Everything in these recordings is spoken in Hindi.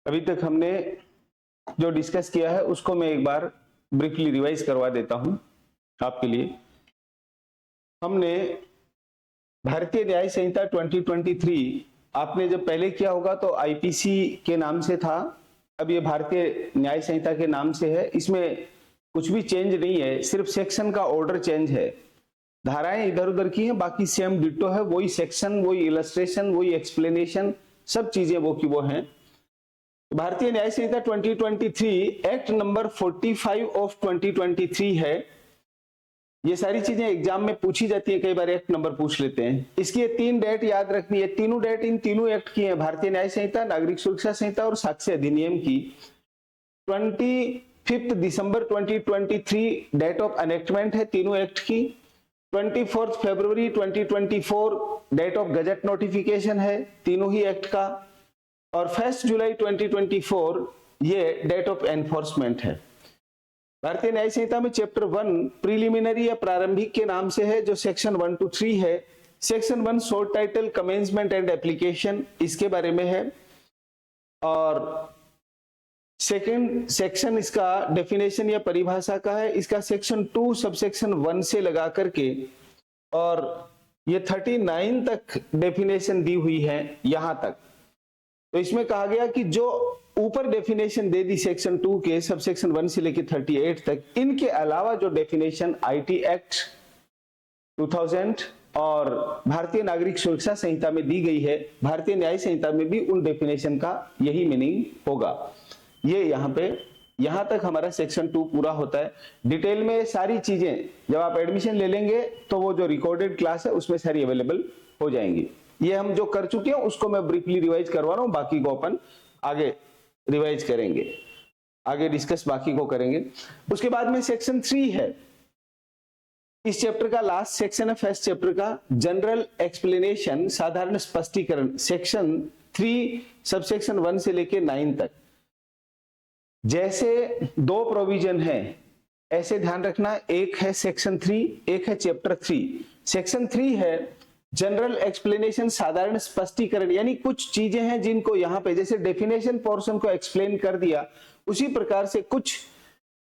अभी तक हमने जो डिस्कस किया है उसको मैं एक बार ब्रीफली रिवाइज करवा देता हूं आपके लिए। हमने भारतीय न्याय संहिता 2023 आपने जब पहले किया होगा तो आईपीसी के नाम से था, अब ये भारतीय न्याय संहिता के नाम से है। इसमें कुछ भी चेंज नहीं है, सिर्फ सेक्शन का ऑर्डर चेंज है। धाराएं इधर उधर की हैं, बाकी सेम डिट्टो है, वही सेक्शन, वही इलस्ट्रेशन, वही एक्सप्लेनेशन, सब चीजें वो की वो हैं। भारतीय न्याय संहिता 2023 एक्ट नंबर 45 ऑफ 2023 है। ये सारी चीजें एग्जाम में पूछी जाती है, कई बार एक्ट नंबर पूछ लेते हैं। इसकी ये 3 डेट याद रखनी है। तीनों डेट इन तीनों एक्ट की है, भारतीय न्याय संहिता, नागरिक सुरक्षा संहिता और साक्ष्य अधिनियम की। 25 दिसंबर 2023 डेट ऑफ एनेक्टमेंट है तीनों एक्ट की। 24 फरवरी 2024 डेट ऑफ गजट नोटिफिकेशन है तीनों ही एक्ट का। और 1 जुलाई 2024 ये डेट ऑफ एनफोर्समेंट है। भारतीय न्याय संहिता में चैप्टर 1 प्रीलिमिनरी या प्रारंभिक के नाम से है, जो सेक्शन 1 to 3 है। Section 1 short title commencement and application, इसके बारे में है। और सेकंड सेक्शन इसका डेफिनेशन या परिभाषा का है। इसका सेक्शन 2 सबसेक्शन 1 से लगा करके और ये 39 तक डेफिनेशन दी हुई है यहां तक। तो इसमें कहा गया कि जो ऊपर डेफिनेशन दे दी सेक्शन 2 के सबसेक्शन 1 से लेकर 38 तक, इनके अलावा जो डेफिनेशन आईटी एक्ट 2000 और भारतीय नागरिक सुरक्षा संहिता में दी गई है, भारतीय न्याय संहिता में भी उन डेफिनेशन का यही मीनिंग होगा। ये यहां तक हमारा सेक्शन 2 पूरा होता है। डिटेल में सारी चीजें जब आप एडमिशन ले लेंगे तो वो जो रिकॉर्डेड क्लास है उसमें सारी अवेलेबल हो जाएंगी। ये हम जो कर चुके हैं उसको मैं ब्रीफली रिवाइज करवा रहा हूं, बाकी को अपन आगे रिवाइज करेंगे, आगे डिस्कस बाकी को करेंगे। उसके बाद में सेक्शन 3 है, इस चैप्टर का लास्ट सेक्शन है, फर्स्ट चैप्टर का जनरल एक्सप्लेनेशन, साधारण स्पष्टीकरण। सेक्शन 3 सबसेक्शन 1 से लेके 9 तक। जैसे 2 प्रोविजन है ऐसे ध्यान रखना, एक है सेक्शन 3, एक है चैप्टर 3। सेक्शन 3 है जनरल एक्सप्लेनेशन, साधारण स्पष्टीकरण, यानी कुछ चीजें हैं जिनको यहां पे जैसे डेफिनेशन पोर्शन को एक्सप्लेन कर दिया, उसी प्रकार से कुछ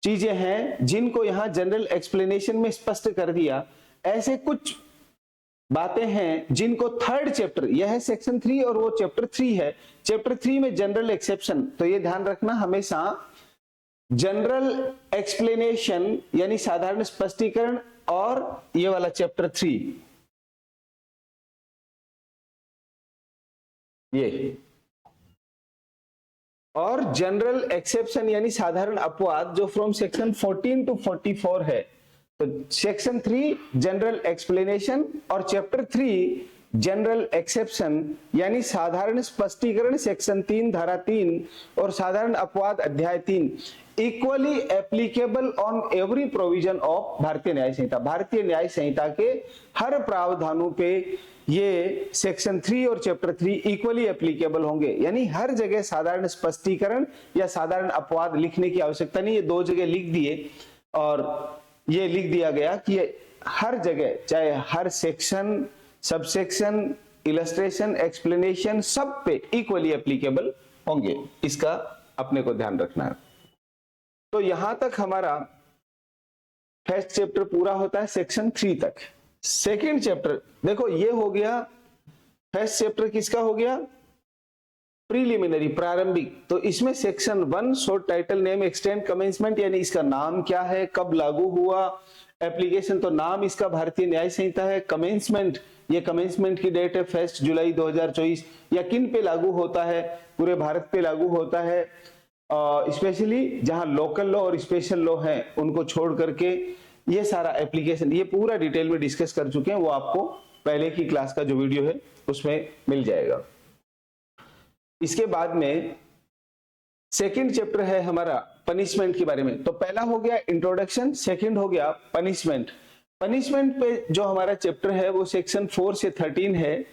चीजें हैं जिनको यहां जनरल एक्सप्लेनेशन में स्पष्ट कर दिया। ऐसे कुछ बातें हैं जिनको थर्ड चैप्टर, यह है सेक्शन 3 और वो चैप्टर 3 है। चैप्टर 3 में जनरल एक्सेप्शन, तो ये ध्यान रखना हमेशा जनरल एक्सप्लेनेशन यानी साधारण स्पष्टीकरण और ये वाला चैप्टर 3, ये और जनरल एक्सेप्शन यानी साधारण अपवाद जो फ्रॉम सेक्शन 14 to 44 है। तो सेक्शन 3 जनरल एक्सप्लेनेशन और चैप्टर 3 जनरल एक्सेप्शन यानी साधारण स्पष्टीकरण सेक्शन 3 धारा 3 और साधारण अपवाद अध्याय 3 equally applicable on every provision of भारतीय न्याय संहिता। भारतीय न्याय संहिता के हर प्रावधानों पे ये सेक्शन 3 और चैप्टर 3 इक्वली एप्लीकेबल होंगे, यानी हर जगह साधारण स्पष्टीकरण या साधारण अपवाद लिखने की आवश्यकता नहीं। ये 2 जगह लिख दिए और ये लिख दिया गया कि हर जगह, चाहे हर सेक्शन, सबसेक्शन, इलस्ट्रेशन, एक्सप्लेनेशन, सब पे इक्वली एप्लीकेबल होंगे। इसका अपने को ध्यान रखना है। तो यहां तक हमारा फर्स्ट चैप्टर पूरा होता है सेक्शन 3 तक। सेकंड चैप्टर देखो, ये हो गया फर्स्ट चैप्टर, किसका हो गया? प्रीलिमिनरी, प्रारंभिक। तो इसमें section 1 short title name extend commencement, यानी इसका नाम क्या है, कब लागू हुआ, एप्लीकेशन तो नाम इसका भारतीय न्याय संहिता है। कमेंसमेंट, ये कमेंसमेंट की डेट है 1 जुलाई 2024। या किन पे लागू होता है? पूरे भारत पे लागू होता है, स्पेशली जहां लोकल लॉ और स्पेशल लॉ है उनको छोड़ करके। ये सारा एप्लीकेशन ये पूरा डिटेल में डिस्कस कर चुके हैं, वो आपको पहले की क्लास का जो वीडियो है उसमें मिल जाएगा। इसके बाद में सेकंड चैप्टर है हमारा पनिशमेंट के बारे में। तो पहला हो गया इंट्रोडक्शन, सेकंड हो गया पनिशमेंट। पनिशमेंट पे जो हमारा चैप्टर है वो सेक्शन 4 से 13 है।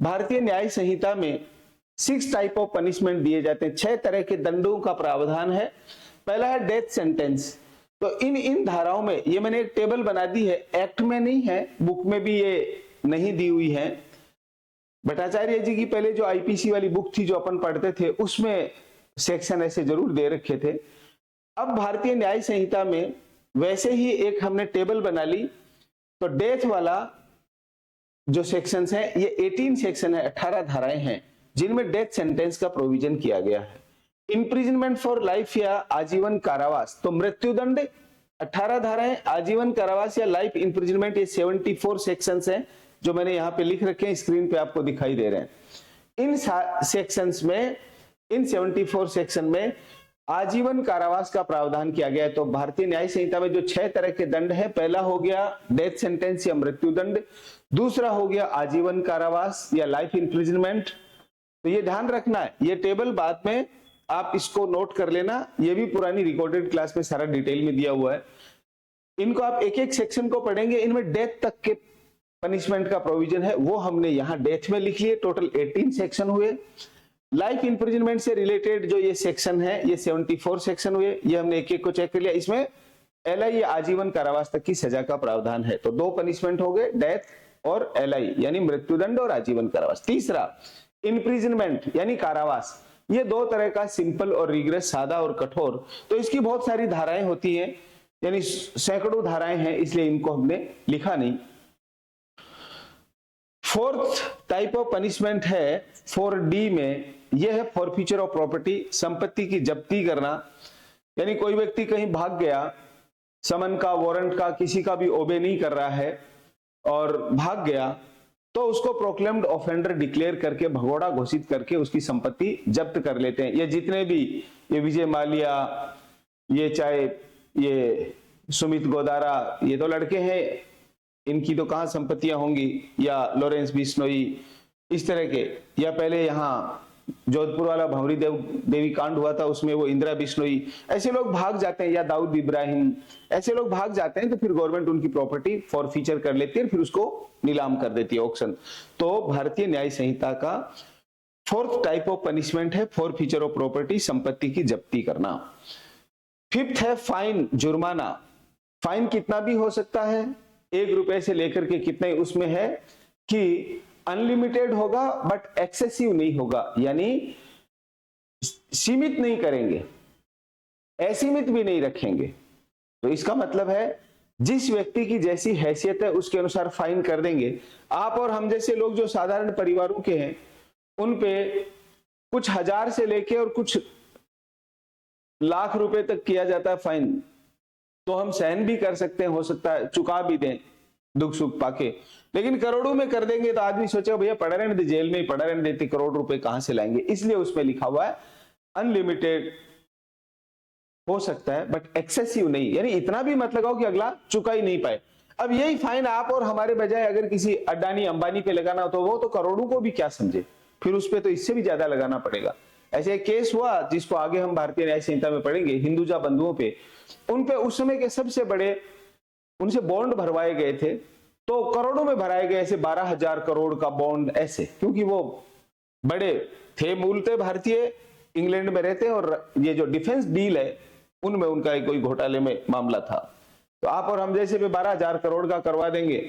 भारतीय न्याय संहिता में 6 टाइप ऑफ पनिशमेंट दिए जाते हैं, 6 तरह के दंडों का प्रावधान है। पहला है डेथ सेंटेंस। तो इन धाराओं में, ये मैंने एक टेबल बना दी है, एक्ट में नहीं है, बुक में भी ये नहीं दी हुई है। भट्टाचार्य जी की पहले जो आईपीसी वाली बुक थी जो अपन पढ़ते थे उसमें सेक्शन ऐसे जरूर दे रखे थे। अब भारतीय न्याय संहिता में वैसे ही एक हमने टेबल बना ली। तो डेथ वाला जो सेक्शंस है ये 18 सेक्शन है, 18 धाराएं हैं जिनमें डेथ सेंटेंस का प्रोविजन किया गया है। इंप्रिजनमेंट फॉर लाइफ या आजीवन कारावास, तो मृत्युदंड 18 धाराएं, आजीवन कारावास या लाइफ इंप्रिजनमेंट ये 74 सेक्शंस हैं जो मैंने यहाँ पे लिख रखे हैं, स्क्रीन पे आपको दिखाई दे रहे हैं। इन सेक्शंस में, इन 74 सेक्शन में आजीवन कारावास का प्रावधान किया गया है। तो भारतीय न्याय संहिता में जो 6 तरह के दंड है, पहला हो गया डेथ सेंटेंस या मृत्युदंड, दूसरा हो गया आजीवन कारावास या लाइफ इंप्रिजनमेंट। तो ये ध्यान रखना है, ये टेबल बाद में आप इसको नोट कर लेना, ये भी पुरानी रिकॉर्डेड क्लास में सारा डिटेल में दिया हुआ है। इनको आप एक एक सेक्शन को पढ़ेंगे, इनमें डेथ तक के पनिशमेंट का प्रोविजन है, वो हमने यहाँ डेथ में लिख लिए। टोटल 18 सेक्शन हुए। लाइफ इंप्रिजनमेंट से रिलेटेड जो ये सेक्शन है ये 74 सेक्शन हुए, ये हमने एक एक को चेक कर लिया। इसमें एलआई आजीवन कारावास तक की सजा का प्रावधान है। तो 2 पनिशमेंट हो गए, डेथ और एलआई यानी मृत्युदंड और आजीवन कारावास। तीसरा इंप्रिजनमेंट यानी कारावास, ये 2 तरह का, सिंपल और रिग्रेस, सादा और कठोर। तो इसकी बहुत सारी धाराएं होती हैं, यानी सैकड़ों धाराएं हैं, इसलिए इनको हमने लिखा नहीं। फोर्थ टाइप ऑफ पनिशमेंट है 4D में, यह है फॉरफीचर ऑफ प्रॉपर्टी, संपत्ति की जब्ती करना। यानी कोई व्यक्ति कहीं भाग गया, समन का, वारंट का, किसी का भी ओबे नहीं कर रहा है और भाग गया, तो उसको प्रोक्लेम्ड ऑफेंडर डिक्लेयर करके, भगोड़ा घोषित करके उसकी संपत्ति जब्त कर लेते हैं। ये जितने भी, ये विजय माल्या, ये चाहे ये सुमित गोदारा, ये तो लड़के हैं, इनकी तो कहां संपत्तियां होंगी, या लॉरेंस बिश्नोई, इस तरह के, या पहले यहाँ जोधपुर वाला भंवरी देवी कांड हुआ था, उसमें वो इंदिरा बिश्नोई, ऐसे लोग भाग जाते हैं, या दाऊद इब्राहिम, ऐसे लोग भाग जाते हैं। तो फिर गवर्नमेंट उनकी प्रॉपर्टी फॉरफीचर कर लेती है, फिर उसको नीलाम कर देती है, ऑक्शन। तो भारतीय न्याय संहिता का 4th टाइप ऑफ पनिशमेंट है फॉरफीचर ऑफ प्रॉपर्टी, संपत्ति की जब्ती करना। 5th है फाइन, जुर्माना। फाइन कितना भी हो सकता है, 1 रुपए से लेकर के कितने, उसमें है कि अनलिमिटेड होगा बट एक्सेसिव नहीं होगा, यानी सीमित नहीं करेंगे, असीमित भी नहीं रखेंगे। तो इसका मतलब है जिस व्यक्ति की जैसी हैसियत है उसके अनुसार फाइन कर देंगे। आप और हम जैसे लोग जो साधारण परिवारों के हैं, उन पे कुछ हजार से लेके और कुछ लाख रुपए तक किया जाता है फाइन, तो हम सहन भी कर सकते हैं, हो सकता है चुका भी दें दुख सुख पाके। लेकिन करोड़ों में कर देंगे तो आदमी सोचेगा भैया पड़ा रहने दे, जेल में ही पड़ा रहने देते, करोड़ रुपए कहां से लाएंगे। इसलिए उसमें लिखा हुआ है अनलिमिटेड हो सकता है बट एक्सेसिव नहीं, यानी इतना भी मत लगाओ कि अगला चुका ही नहीं पाए। अब यही फाइन आप और हमारे बजाय अगर किसी अडानी अंबानी पे लगाना हो तो वो तो करोड़ों को भी क्या समझे, फिर उस पे तो इससे भी ज्यादा लगाना पड़ेगा। ऐसे एक केस हुआ जिसको आगे हम भारतीय न्याय संहिता में पढ़ेंगे, हिंदुजा बंधुओं पे, उन पे उस समय के सबसे बड़े, उनसे बॉन्ड भरवाए गए थे, तो करोड़ों में भराए गए, ऐसे 12,000 करोड़ का बॉन्ड ऐसे, क्योंकि वो बड़े थे, मूलतः भारतीय, इंग्लैंड में रहते, और ये जो डिफेंस डील है उनमें उनका कोई घोटाले में मामला था। तो आप और हम जैसे पे 12,000 करोड़ का करवा देंगे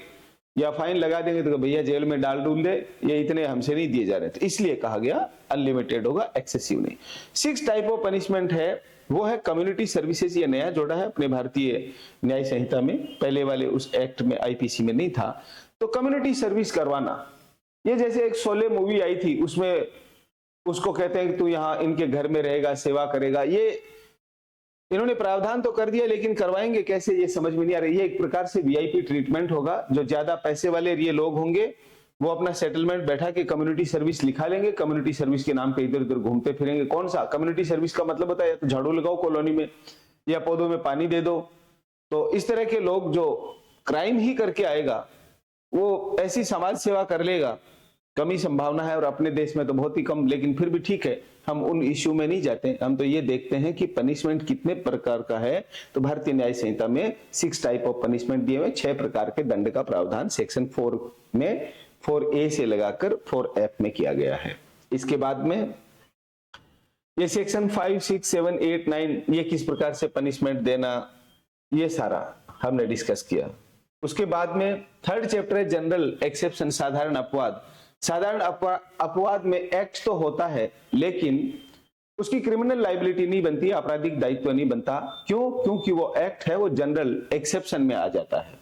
या फाइन लगा देंगे तो भैया जेल में डाल डूल दे, ये इतने हमसे नहीं दिए जा रहे थे, इसलिए कहा गया अनलिमिटेड होगा, एक्सेसिव नहीं। 6th टाइप ऑफ पनिशमेंट है, वो है कम्युनिटी सर्विसेज। ये नया जोड़ा है अपने भारतीय न्याय संहिता में, पहले वाले उस एक्ट में, आईपीसी में नहीं था। तो कम्युनिटी सर्विस करवाना, ये जैसे एक शोले मूवी आई थी, उसमें उसको कहते हैं कि तू यहाँ इनके घर में रहेगा, सेवा करेगा। ये इन्होंने प्रावधान तो कर दिया, लेकिन करवाएंगे कैसे ये समझ में नहीं आ रही। ये एक प्रकार से वीआईपी ट्रीटमेंट होगा। जो ज्यादा पैसे वाले ये लोग होंगे वो अपना सेटलमेंट बैठा के कम्युनिटी सर्विस लिखा लेंगे, कम्युनिटी सर्विस के नाम पे इधर उधर घूमते फिरेंगे। कौन सा कम्युनिटी सर्विस का मतलब होता है, या तो झाड़ू लगाओ कॉलोनी में, या पौधों में पानी दे दो। तो इस तरह के लोग जो क्राइम ही करके आएगा वो ऐसी समाज सेवा कर लेगा, कम ही संभावना है, और अपने देश में तो बहुत ही कम। लेकिन फिर भी ठीक है, हम उन इश्यू में नहीं जाते, हम तो ये देखते हैं कि पनिशमेंट कितने प्रकार का है। तो भारतीय न्याय संहिता में 6 टाइप ऑफ पनिशमेंट दिए हुए, 6 प्रकार के दंड का प्रावधान सेक्शन 4 में 4A से लगाकर 4F में किया गया है। इसके बाद में ये सेक्शन 5, 6, 7, 8, 9 ये किस प्रकार से पनिशमेंट देना, ये सारा हमने डिस्कस किया। उसके बाद में 3rd चैप्टर है जनरल एक्सेप्शन, साधारण अपवाद। साधारण अपवाद में एक्ट तो होता है, लेकिन उसकी क्रिमिनल लाइबिलिटी नहीं बनती, आपराधिक दायित्व नहीं बनता। क्यों? क्योंकि वो एक्ट है वो जनरल एक्सेप्शन में आ जाता है।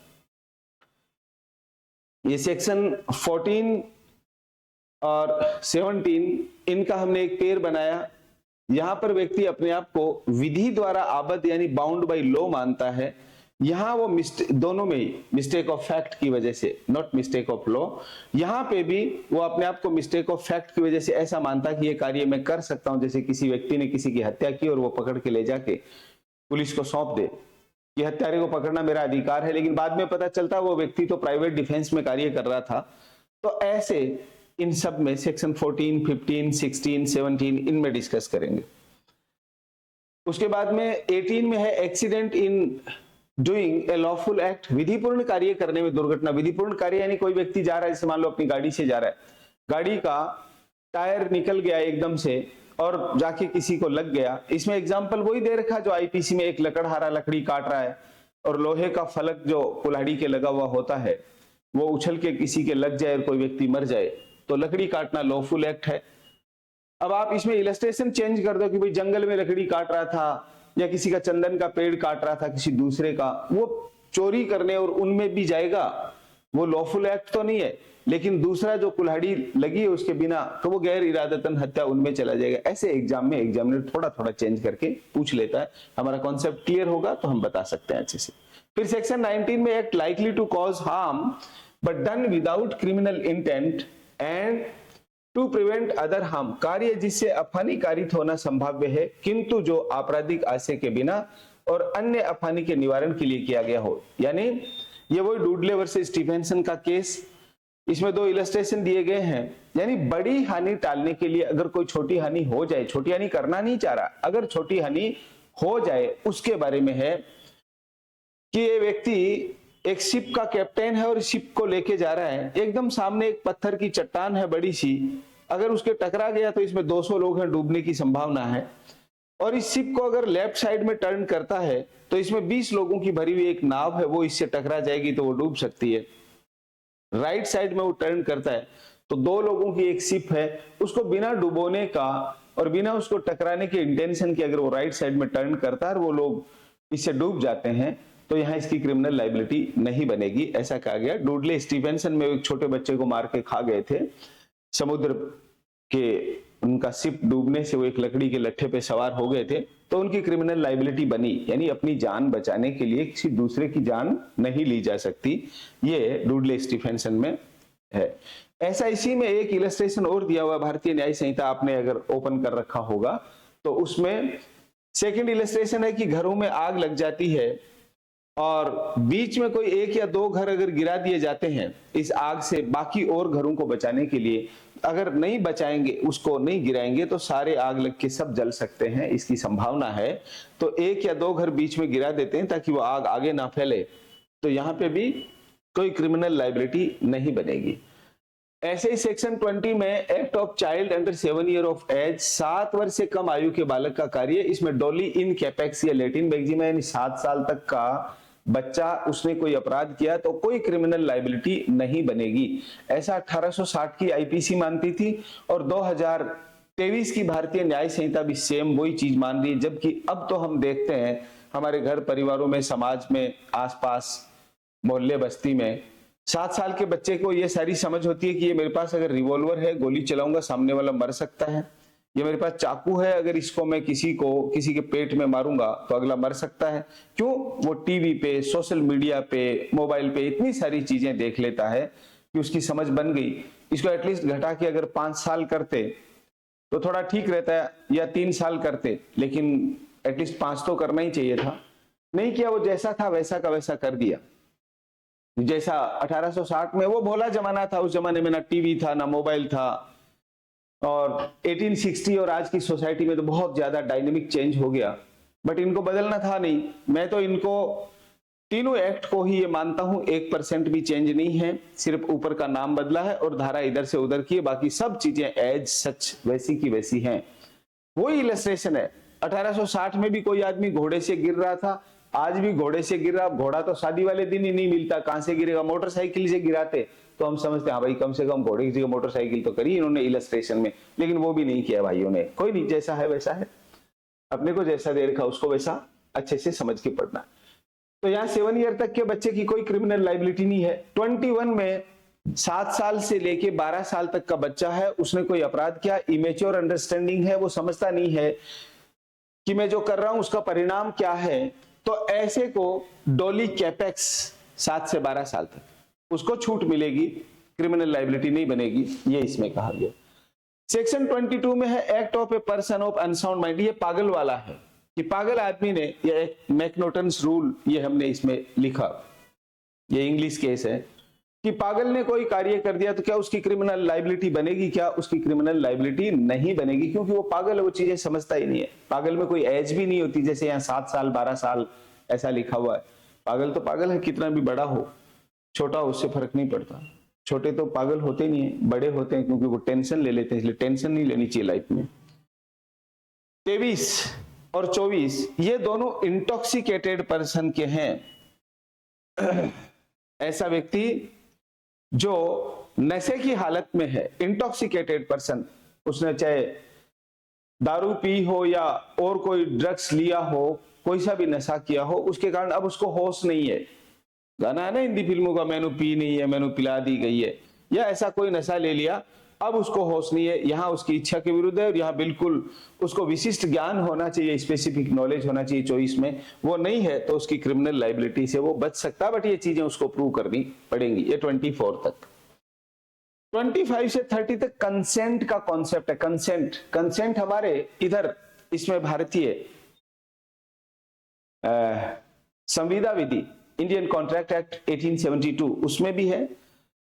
ये सेक्शन 14 और 17 इनका हमने एक पेयर बनाया। यहां पर व्यक्ति अपने आप को विधि द्वारा आबद्ध यानी बाउंड बाय लॉ मानता है। यहां वो दोनों में मिस्टेक ऑफ फैक्ट की वजह से, नॉट मिस्टेक ऑफ लॉ, यहां पे भी वो अपने आप को मिस्टेक ऑफ फैक्ट की वजह से ऐसा मानता कि ये कार्य मैं कर सकता हूं। जैसे किसी व्यक्ति ने किसी की हत्या की और वो पकड़ के ले जाके पुलिस को सौंप दे कि हत्यारे को पकड़ना मेरा अधिकार है, लेकिन बाद में पता चलता वो व्यक्ति तो प्राइवेट डिफेंस में कार्य कर रहा था। तो ऐसे इन सब में सेक्शन 14, 15, 16, 17 इनमें डिस्कस करेंगे। उसके बाद में 18 में है accident in doing a lawful act, विधिपूर्ण कार्य करने में दुर्घटना। विधिपूर्ण कार्य यानी कोई व्यक्ति जा रहा है, जैसे मान लो अपनी गाड़ी से जा रहा है, गाड़ी का टायर निकल गया एकदम से और जाके किसी को लग गया। इसमें एग्जाम्पल वही दे रखा जो आईपीसी में, एक लकड़हारा लकड़ी काट रहा है और लोहे का फलक जो कुल्हाड़ी के लगा हुआ होता है वो उछल के किसी के लग जाए और कोई व्यक्ति मर जाए, तो लकड़ी काटना लॉफुल एक्ट है। अब आप इसमें इलस्ट्रेशन चेंज कर दो कि भाई जंगल में लकड़ी काट रहा था या किसी का चंदन का पेड़ काट रहा था किसी दूसरे का, वो चोरी करने और उनमें भी जाएगा, वो लॉफुल एक्ट तो नहीं है। लेकिन दूसरा जो कुल्हाड़ी लगी है उसके बिना, तो वो गैर इरादतन हत्या उनमें चला जाएगा। ऐसे एग्जाम में एग्जामिनर थोड़ा थोड़ा चेंज करके पूछ लेता है। हमारा कॉन्सेप्ट क्लियर होगा तो हम बता सकते हैं अच्छे से। फिर सेक्शन 19 में act likely to cause harm but done without criminal intent and to prevent other harm, कार्य जिससे अफानी कारित होना संभाव्य है किंतु जो आपराधिक आशय के बिना और अन्य अफानी के निवारण के लिए किया गया हो। यानी ये वही डुडले वर्सेस स्टीफेंसन का केस, इसमें 2 इलस्ट्रेशन दिए गए हैं। यानी बड़ी हानि टालने के लिए अगर कोई छोटी हानि हो जाए, छोटी हानि करना नहीं चाह रहा, अगर छोटी हानि हो जाए उसके बारे में है कि ये व्यक्ति एक शिप का कैप्टन है और शिप को लेके जा रहा है, एकदम सामने एक पत्थर की चट्टान है बड़ी सी, अगर उसके टकरा गया तो इसमें 200 लोग हैं, डूबने की संभावना है। और इस शिप को अगर लेफ्ट साइड में टर्न करता है तो इसमें 20 लोगों की भरी हुई एक नाव है, वो इससे टकरा जाएगी तो वो डूब सकती है। राइट साइड में वो टर्न करता है तो 2 लोगों की एक शिप है, उसको बिना डुबोने का और बिना उसको टकराने के इंटेंशन के अगर वो राइट साइड में टर्न करता है और वो लोग इससे डूब जाते हैं तो यहाँ इसकी क्रिमिनल लाइबिलिटी नहीं बनेगी, ऐसा कहा गया। डुडले स्टीफेंसन में एक छोटे बच्चे को मार के खा गए थे समुद्र के, उनका शिप डूबने से वो एक लकड़ी के लट्ठे पे सवार हो गए थे तो उनकी क्रिमिनल लाइबिलिटी बनी। यानी अपनी जान बचाने के लिए किसी दूसरे की जान नहीं ली जा सकती, ये डुडले स्टीफेंसन में है। ऐसा इसी में एक इलस्ट्रेशन और दिया हुआ भारतीय न्याय संहिता, आपने अगर ओपन कर रखा होगा तो उसमें सेकंड इलस्ट्रेशन है कि घरों में आग लग जाती है और बीच में कोई 1 या 2 घर अगर गिरा दिए जाते हैं इस आग से, बाकी और घरों को बचाने के लिए अगर नहीं बचाएंगे, उसको नहीं गिराएंगे तो सारे आग लग के सब जल सकते हैं, इसकी संभावना है। तो 1 या 2 घर बीच में गिरा देते हैं ताकि वो आग आगे ना फैले, तो यहाँ पे भी कोई क्रिमिनल लाइबिलिटी नहीं बनेगी। ऐसे ही सेक्शन 20 में act of child under 7 year of age, 7 वर्ष से कम आयु के बालक का कार्य, इसमें डोली इन कैपेक्स या लैटिन मैक्सिमा यानी 7 साल तक का बच्चा उसने कोई अपराध किया तो कोई क्रिमिनल लाइबिलिटी नहीं बनेगी। ऐसा 1860 की आईपीसी मानती थी और 2023 की भारतीय न्याय संहिता भी सेम वही चीज मान रही है। जबकि अब तो हम देखते हैं हमारे घर परिवारों में, समाज में, आसपास मोहल्ले बस्ती में 7 साल के बच्चे को ये सारी समझ होती है कि ये मेरे पास अगर रिवॉल्वर है, गोली चलाऊंगा सामने वाला मर सकता है, ये मेरे पास चाकू है, अगर इसको मैं किसी के पेट में मारूंगा तो अगला मर सकता है। क्यों? वो टीवी पे, सोशल मीडिया पे, मोबाइल पे इतनी सारी चीजें देख लेता है कि उसकी समझ बन गई। इसको एटलीस्ट घटा के अगर 5 साल करते तो थोड़ा ठीक रहता है, या 3 साल करते, लेकिन एटलीस्ट 5 तो करना ही चाहिए था। नहीं किया, वो जैसा था वैसा का वैसा कर दिया। जैसा 1860 में, वो भोला जमाना था, उस जमाने में ना टीवी था ना मोबाइल था, और 1860 और आज की सोसाइटी में तो बहुत ज्यादा डायनेमिक चेंज हो गया, बट इनको बदलना था नहीं। मैं तो इनको तीनों एक्ट को ही ये मानता हूं 1% भी चेंज नहीं है, सिर्फ ऊपर का नाम बदला है और धारा इधर से उधर की है, बाकी सब चीजें एज सच वैसी की वैसी हैं। वही इलस्ट्रेशन है। 1860 में भी कोई आदमी घोड़े से गिर रहा था, आज भी घोड़े से गिर रहा। घोड़ा तो शादी वाले दिन ही नहीं मिलता, कहां से गिरेगा? मोटरसाइकिल से गिराते, तो हम समझते हैं हाँ भाई कम से कम घोड़े की जगह मोटरसाइकिल तो करी इन्होंने इलस्ट्रेशन में, लेकिन वो भी नहीं किया भाइयों ने। कोई नहीं, जैसा है वैसा है, अपने को जैसा दे रखा उसको वैसा अच्छे से समझ के पढ़ना। तो यहाँ 7 ईयर तक के बच्चे की कोई क्रिमिनल लाइबिलिटी नहीं है। 21 में 7 साल से लेके 12 साल तक का बच्चा है, उसने कोई अपराध किया, इमेच्योर अंडरस्टैंडिंग है, वो समझता नहीं है कि मैं जो कर रहा हूं उसका परिणाम क्या है, तो ऐसे को डोली कैपेक्स 7 से 12 साल तक उसको छूट मिलेगी, क्रिमिनल लाइबिलिटी नहीं बनेगी, ये इसमें कहा गया। सेक्शन 22 में है act of a person of unsound mind, ये पागल वाला है कि पागल आदमी ने, ये एक मैकनोटन्स रूल ये हमने इसमें लिखा, ये इंग्लिश केस है कि पागल ने कोई कार्य कर दिया तो क्या उसकी क्रिमिनल लाइबिलिटी बनेगी? क्या उसकी क्रिमिनल लाइबिलिटी नहीं बनेगी, क्योंकि वो पागल है, वो चीजें समझता ही नहीं है। पागल में कोई एज भी नहीं होती, जैसे यहाँ 7 साल 12 साल ऐसा लिखा हुआ है। पागल तो पागल है, कितना भी बड़ा हो छोटा हो उससे फर्क नहीं पड़ता। छोटे तो पागल होते नहीं है, बड़े होते हैं क्योंकि वो टेंशन ले लेते हैं, इसलिए टेंशन नहीं लेनी चाहिए लाइफ में। 23 और 24 ये दोनों इंटॉक्सिकेटेड पर्सन के हैं। ऐसा व्यक्ति जो नशे की हालत में है, इंटॉक्सिकेटेड पर्सन, उसने चाहे दारू पी हो या और कोई ड्रग्स लिया हो, कोई सा भी नशा किया हो, उसके कारण अब उसको होश नहीं है। गाना है ना हिंदी फिल्मों का, मैनू पी नहीं है मैनू पिला दी गई है, या ऐसा कोई नशा ले लिया अब उसको होश नहीं है। यहाँ उसकी इच्छा के विरुद्ध है और यहाँ बिल्कुल उसको विशिष्ट ज्ञान होना चाहिए, स्पेसिफिक नॉलेज होना चाहिए चॉइस में, वो नहीं है तो उसकी क्रिमिनल लाइबिलिटी से वो बच सकता, बट ये चीजें उसको प्रूव करनी पड़ेंगी। ये 24 तक। 25 से 30 तक कंसेंट का कॉन्सेप्ट है। कंसेंट हमारे इधर इसमें भारतीय संविदा विधि, इंडियन कॉन्ट्रैक्ट एक्ट 1872 उसमें भी है,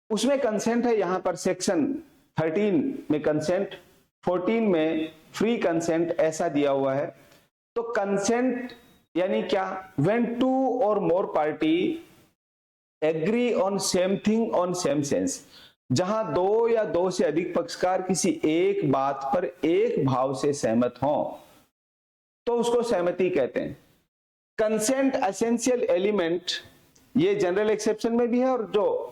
उसमें कंसेंट है। यहाँ पर सेक्शन 13 में कंसेंट, 14 में फ्री कंसेंट ऐसा दिया हुआ है। तो कंसेंट यानी क्या? When 2 or more party agree on same thing on same sense, जहां 2 या 2 से अधिक पक्षकार किसी एक बात पर एक भाव से सहमत हों तो उसको सहमति कहते हैं। कंसेंट एसेंशियल एलिमेंट, ये जनरल एक्सेप्शन में भी है, और जो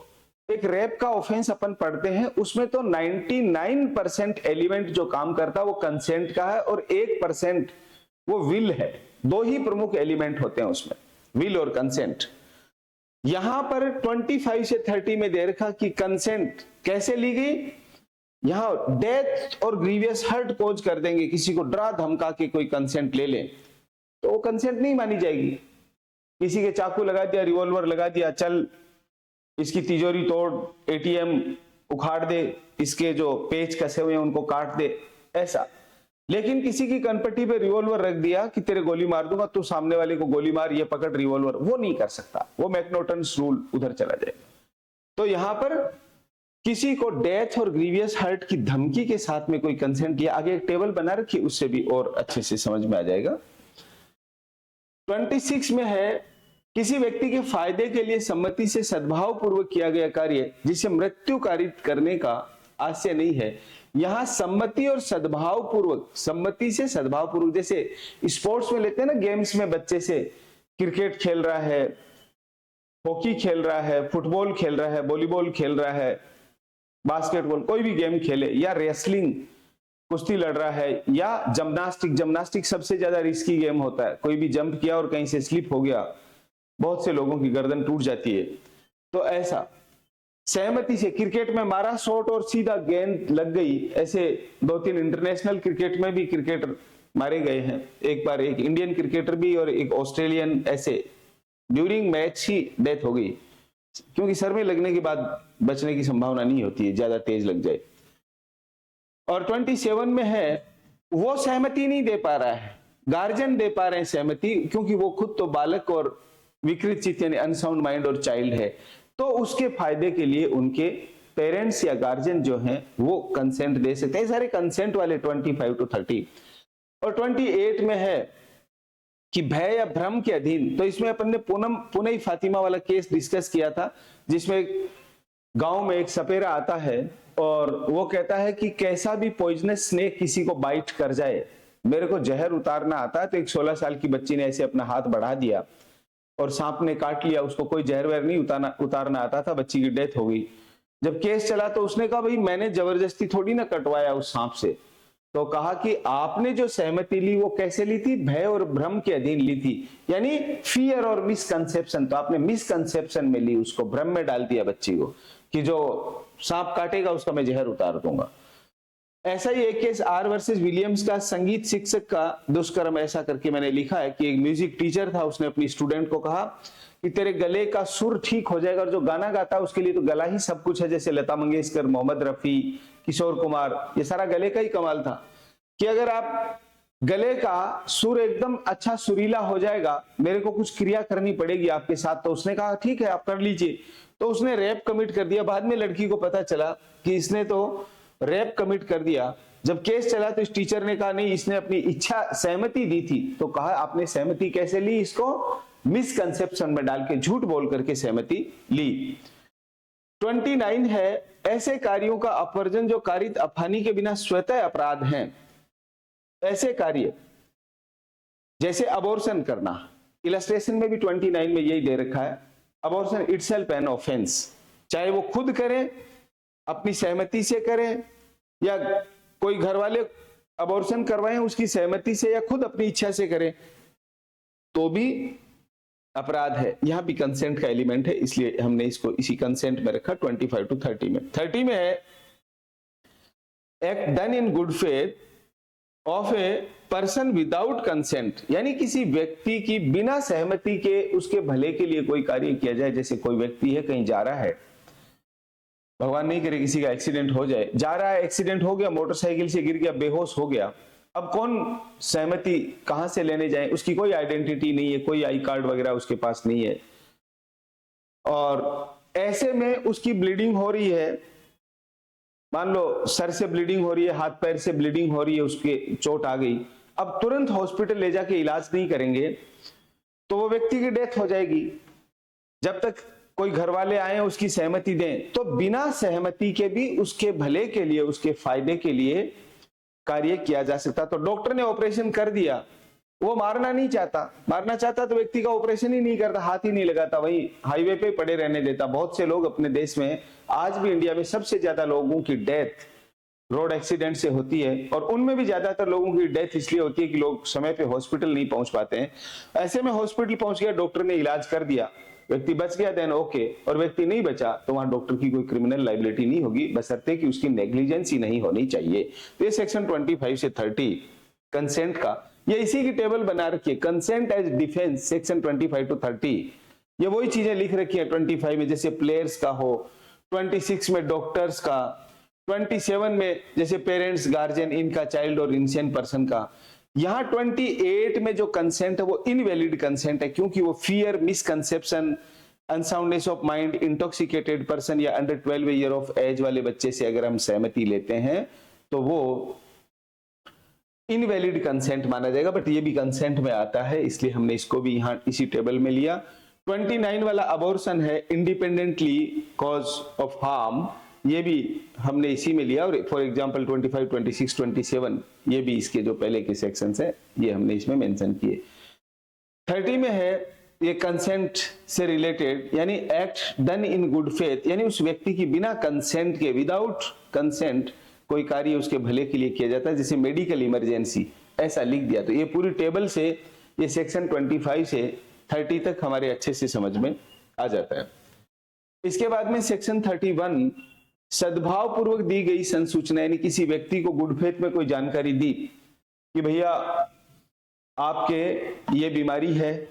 एक रेप का ऑफेंस अपन पढ़ते हैं उसमें तो 99% एलिमेंट जो काम करता है वो कंसेंट का है, और 1% वो विल है। 2 ही प्रमुख एलिमेंट होते हैं उसमें, विल और कंसेंट। यहां पर 25 से 30 में दे रखा कि कंसेंट कैसे ली गई। यहां डेथ और ग्रीवियस हर्ट कोज कर देंगे, किसी को डरा धमका के कोई कंसेंट ले ले तो वो कंसेंट नहीं मानी जाएगी। किसी के चाकू लगा दिया, रिवॉल्वर लगा दिया, चल इसकी तिजोरी तोड़, एटीएम उखाड़ दे, इसके जो पेच कसे हुए हैं उनको काट दे, ऐसा। लेकिन किसी की कनपट्टी पे रिवॉल्वर रख दिया कि तेरे गोली मार दूंगा, तू सामने वाले को गोली मार, ये पकड़ रिवॉल्वर, वो नहीं कर सकता, वो मैकनोटन्स रूल उधर चला जाएगा। तो यहां पर किसी को डेथ और ग्रीवियस हर्ट की धमकी के साथ में कोई कंसेंट दिया, आगे एक टेबल बना रखी, उससे भी और अच्छे से समझ में आ जाएगा। 26 में है किसी व्यक्ति के फायदे के लिए सम्मति से सद्भाव पूर्वक किया गया कार्य जिसे मृत्यु कारित करने का आशय नहीं है। यहां सम्मति और सद्भाव पूर्वक, सम्मति से सद्भाव पूर्वक, जैसे स्पोर्ट्स में लेते हैं ना, गेम्स में बच्चे से क्रिकेट खेल रहा है, हॉकी खेल रहा है, फुटबॉल खेल रहा है, वॉलीबॉल खेल रहा है, बास्केटबॉल, कोई भी गेम खेले, या रेसलिंग कुश्ती लड़ रहा है, या जिम्नास्टिक सबसे ज्यादा रिस्की गेम होता है, कोई भी जंप किया और कहीं से स्लिप हो गया, बहुत से लोगों की गर्दन टूट जाती है। तो ऐसा सहमति से, क्रिकेट में मारा शॉट और सीधा गेंद लग गई, ऐसे 2-3 इंटरनेशनल क्रिकेट में भी क्रिकेटर मारे गए हैं। एक बार एक इंडियन क्रिकेटर भी और एक ऑस्ट्रेलियन, ऐसे ड्यूरिंग मैच ही डेथ हो गई, क्योंकि सर में लगने के बाद बचने की संभावना नहीं होती है, ज्यादा तेज लग जाए। और 27 में है वो सहमति नहीं दे पा रहा है, गार्जियन दे पा रहे हैं सहमति, क्योंकि वो खुद तो बालक और विकृत चित्त यानी अनसाउंड माइंड और चाइल्ड है, तो उसके फायदे के लिए उनके पेरेंट्स या गार्जियन जो हैं वो कंसेंट दे सकते हैं। सारे कंसेंट वाले 25 to 30। और 28 में है कि भय या भ्रम के अधीन, तो इसमें अपन ने पुनई फातिमा वाला केस डिस्कस किया था, जिसमें गांव में एक सपेरा आता है और वो कहता है कि कैसा भी पॉइजनस स्नेक किसी को बाइट कर जाए, मेरे को जहर उतारना आता है। तो एक 16 साल की बच्ची ने ऐसे अपना हाथ बढ़ा दिया और सांप ने काट लिया, उसको कोई जहर वहर नहीं उतारना आता था, बच्ची की डेथ हो गई। जब केस चला तो उसने कहा भाई मैंने जबरदस्ती थोड़ी ना कटवाया उस सांप से। तो कहा कि आपने जो सहमति ली वो कैसे ली थी, भय और भ्रम के अधीन ली थी, यानी फियर और मिसकंसेप्शन। तो आपने मिसकंसेप्शन में ली, उसको भ्रम में डाल दिया बच्ची को कि जो सांप काटेगा उसका मैं जहर उतार दूंगा। ऐसा ही एक केस आर वर्सेस विलियम्स का, संगीत शिक्षक का दुष्कर्म। ऐसा करके मैंने लिखा है कि एक म्यूजिक टीचर था, उसने अपनी स्टूडेंट को कहा कि तेरे गले का सुर ठीक हो जाएगा, और जो गाना गाता है उसके लिए तो गला ही सब कुछ है, जैसे लता मंगेशकर, मोहम्मद रफी, किशोर कुमार, ये सारा गले का ही कमाल था, कि अगर आप गले का सुर एकदम अच्छा सुरीला हो जाएगा, मेरे को कुछ क्रिया करनी पड़ेगी आपके साथ। तो उसने कहा ठीक है आप कर लीजिए। तो उसने रेप कमिट कर दिया। बाद में लड़की को पता चला कि इसने तो रेप कमिट कर दिया। जब केस चला तो इस टीचर ने कहा नहीं, इसने अपनी इच्छा सहमति दी थी। तो कहा आपने सहमति कैसे ली, इसको मिसकंसेप्शन में डाल के, झूठ बोल करके सहमति ली। 29 है, ऐसे कार्यों का अपवर्जन जो कारित अफानी के बिना स्वतः अपराध हैं। ऐसे कार्य जैसे अबॉर्शन करना, इलस्ट्रेशन में भी 29 में यही दे रखा है, अबॉर्शन इटसेल्फ एन ऑफेंस, चाहे वो खुद करें, अपनी सहमति से करें, या कोई घर वाले अबॉर्शन करवाएं उसकी सहमति से, या खुद अपनी इच्छा से करें, तो भी अपराध है। यहां भी कंसेंट का एलिमेंट है, इसलिए हमने इसको इसी कंसेंट में रखा 25 to 30 में। 30 में है, act done in good faith of a person without consent, यानी किसी व्यक्ति की बिना सहमति के उसके भले के लिए कोई कार्य किया जाए। जैसे कोई व्यक्ति है, कहीं जा रहा है, भगवान नहीं करे किसी का एक्सीडेंट हो जाए, जा रहा है, एक्सीडेंट हो गया, मोटरसाइकिल से गिर गया, बेहोश हो गया। अब कौन सहमति कहां से लेने जाए, उसकी कोई आइडेंटिटी नहीं है, कोई आई कार्ड वगैरह उसके पास नहीं है, और ऐसे में उसकी ब्लीडिंग हो रही है, मान लो सर से ब्लीडिंग हो रही है, हाथ पैर से ब्लीडिंग हो रही है, उसके चोट आ गई। अब तुरंत हॉस्पिटल ले जाके इलाज नहीं करेंगे तो वो व्यक्ति की डेथ हो जाएगी। जब तक कोई घर वाले आए उसकी सहमति दें, तो बिना सहमति के भी उसके भले के लिए, उसके फायदे के लिए कार्य किया जा सकता। तो डॉक्टर ने ऑपरेशन कर दिया, वो मारना नहीं चाहता, मारना चाहता तो व्यक्ति का ऑपरेशन ही नहीं करता, हाथ ही नहीं लगाता, वही हाईवे पे पड़े रहने देता। बहुत से लोग अपने देश में, आज भी इंडिया में सबसे ज्यादा लोगों की डेथ रोड एक्सीडेंट से होती है, और उनमें भी ज्यादातर लोगों की डेथ इसलिए होती है कि लोग समय पे हॉस्पिटल नहीं पहुंच पाते हैं। ऐसे में हॉस्पिटल पहुंच गया, डॉक्टर ने इलाज कर दिया, व्यक्ति बच गया, देन ओके, और व्यक्ति नहीं बचा तो वहां डॉक्टर की कोई क्रिमिनल लाइबिलिटी नहीं होगी, बशर्ते कि उसकी नेग्लिजेंस ही नहीं होनी चाहिए। तो ये सेक्शन 25 से 30 कंसेंट का, ये इसी की टेबल बना रखी है, consent as defence, section 25 to 30। ये वही चीजें लिख रखी है 25 में, जैसे प्लेयर्स का हो, 26 में डॉक्टर्स का, 27 में जैसे पेरेंट्स, गार्जियन, इनका, चाइल्ड और इंसेंट पर्सन का। यहां 28 में जो कंसेंट है वो इनवैलिड कंसेंट है, क्योंकि वो fear, misconception, unsoundness of mind, intoxicated person या अंडर 12 ईयर ऑफ एज वाले बच्चे से अगर हम सहमति लेते हैं तो वो इनवैलिड कंसेंट माना जाएगा। बट ये भी कंसेंट में आता है, इसलिए हमने इसको भी यहां इसी टेबल में लिया। 29 वाला अबॉर्शन है, इंडिपेंडेंटली कॉज ऑफ हार्म, ये भी हमने इसी में लिया। और फॉर एग्जांपल 25, 26, 27 ये भी इसके जो पहले के सेक्शंस हैं ये हमने इसमें मेंशन किए। 30 में है ये कंसेंट से रिलेटेड, यानी act done in good faith, यानी उस व्यक्ति की बिना कंसेंट के, विदाउट कंसेंट कोई कार्य उसके भले के लिए किया जाता है, जैसे मेडिकल इमरजेंसी, ऐसा लिख दिया। तो ये पूरी टेबल से, ये सेक्शन 25 से 30 तक हमारे अच्छे से समझ में आ जाता है। इसके बाद में सेक्शन 31, सद्भाव पूर्वक दी गई संसूचना, यानी किसी व्यक्ति को गुड फेथ में कोई जानकारी दी कि भैया आपके ये बीमारी है,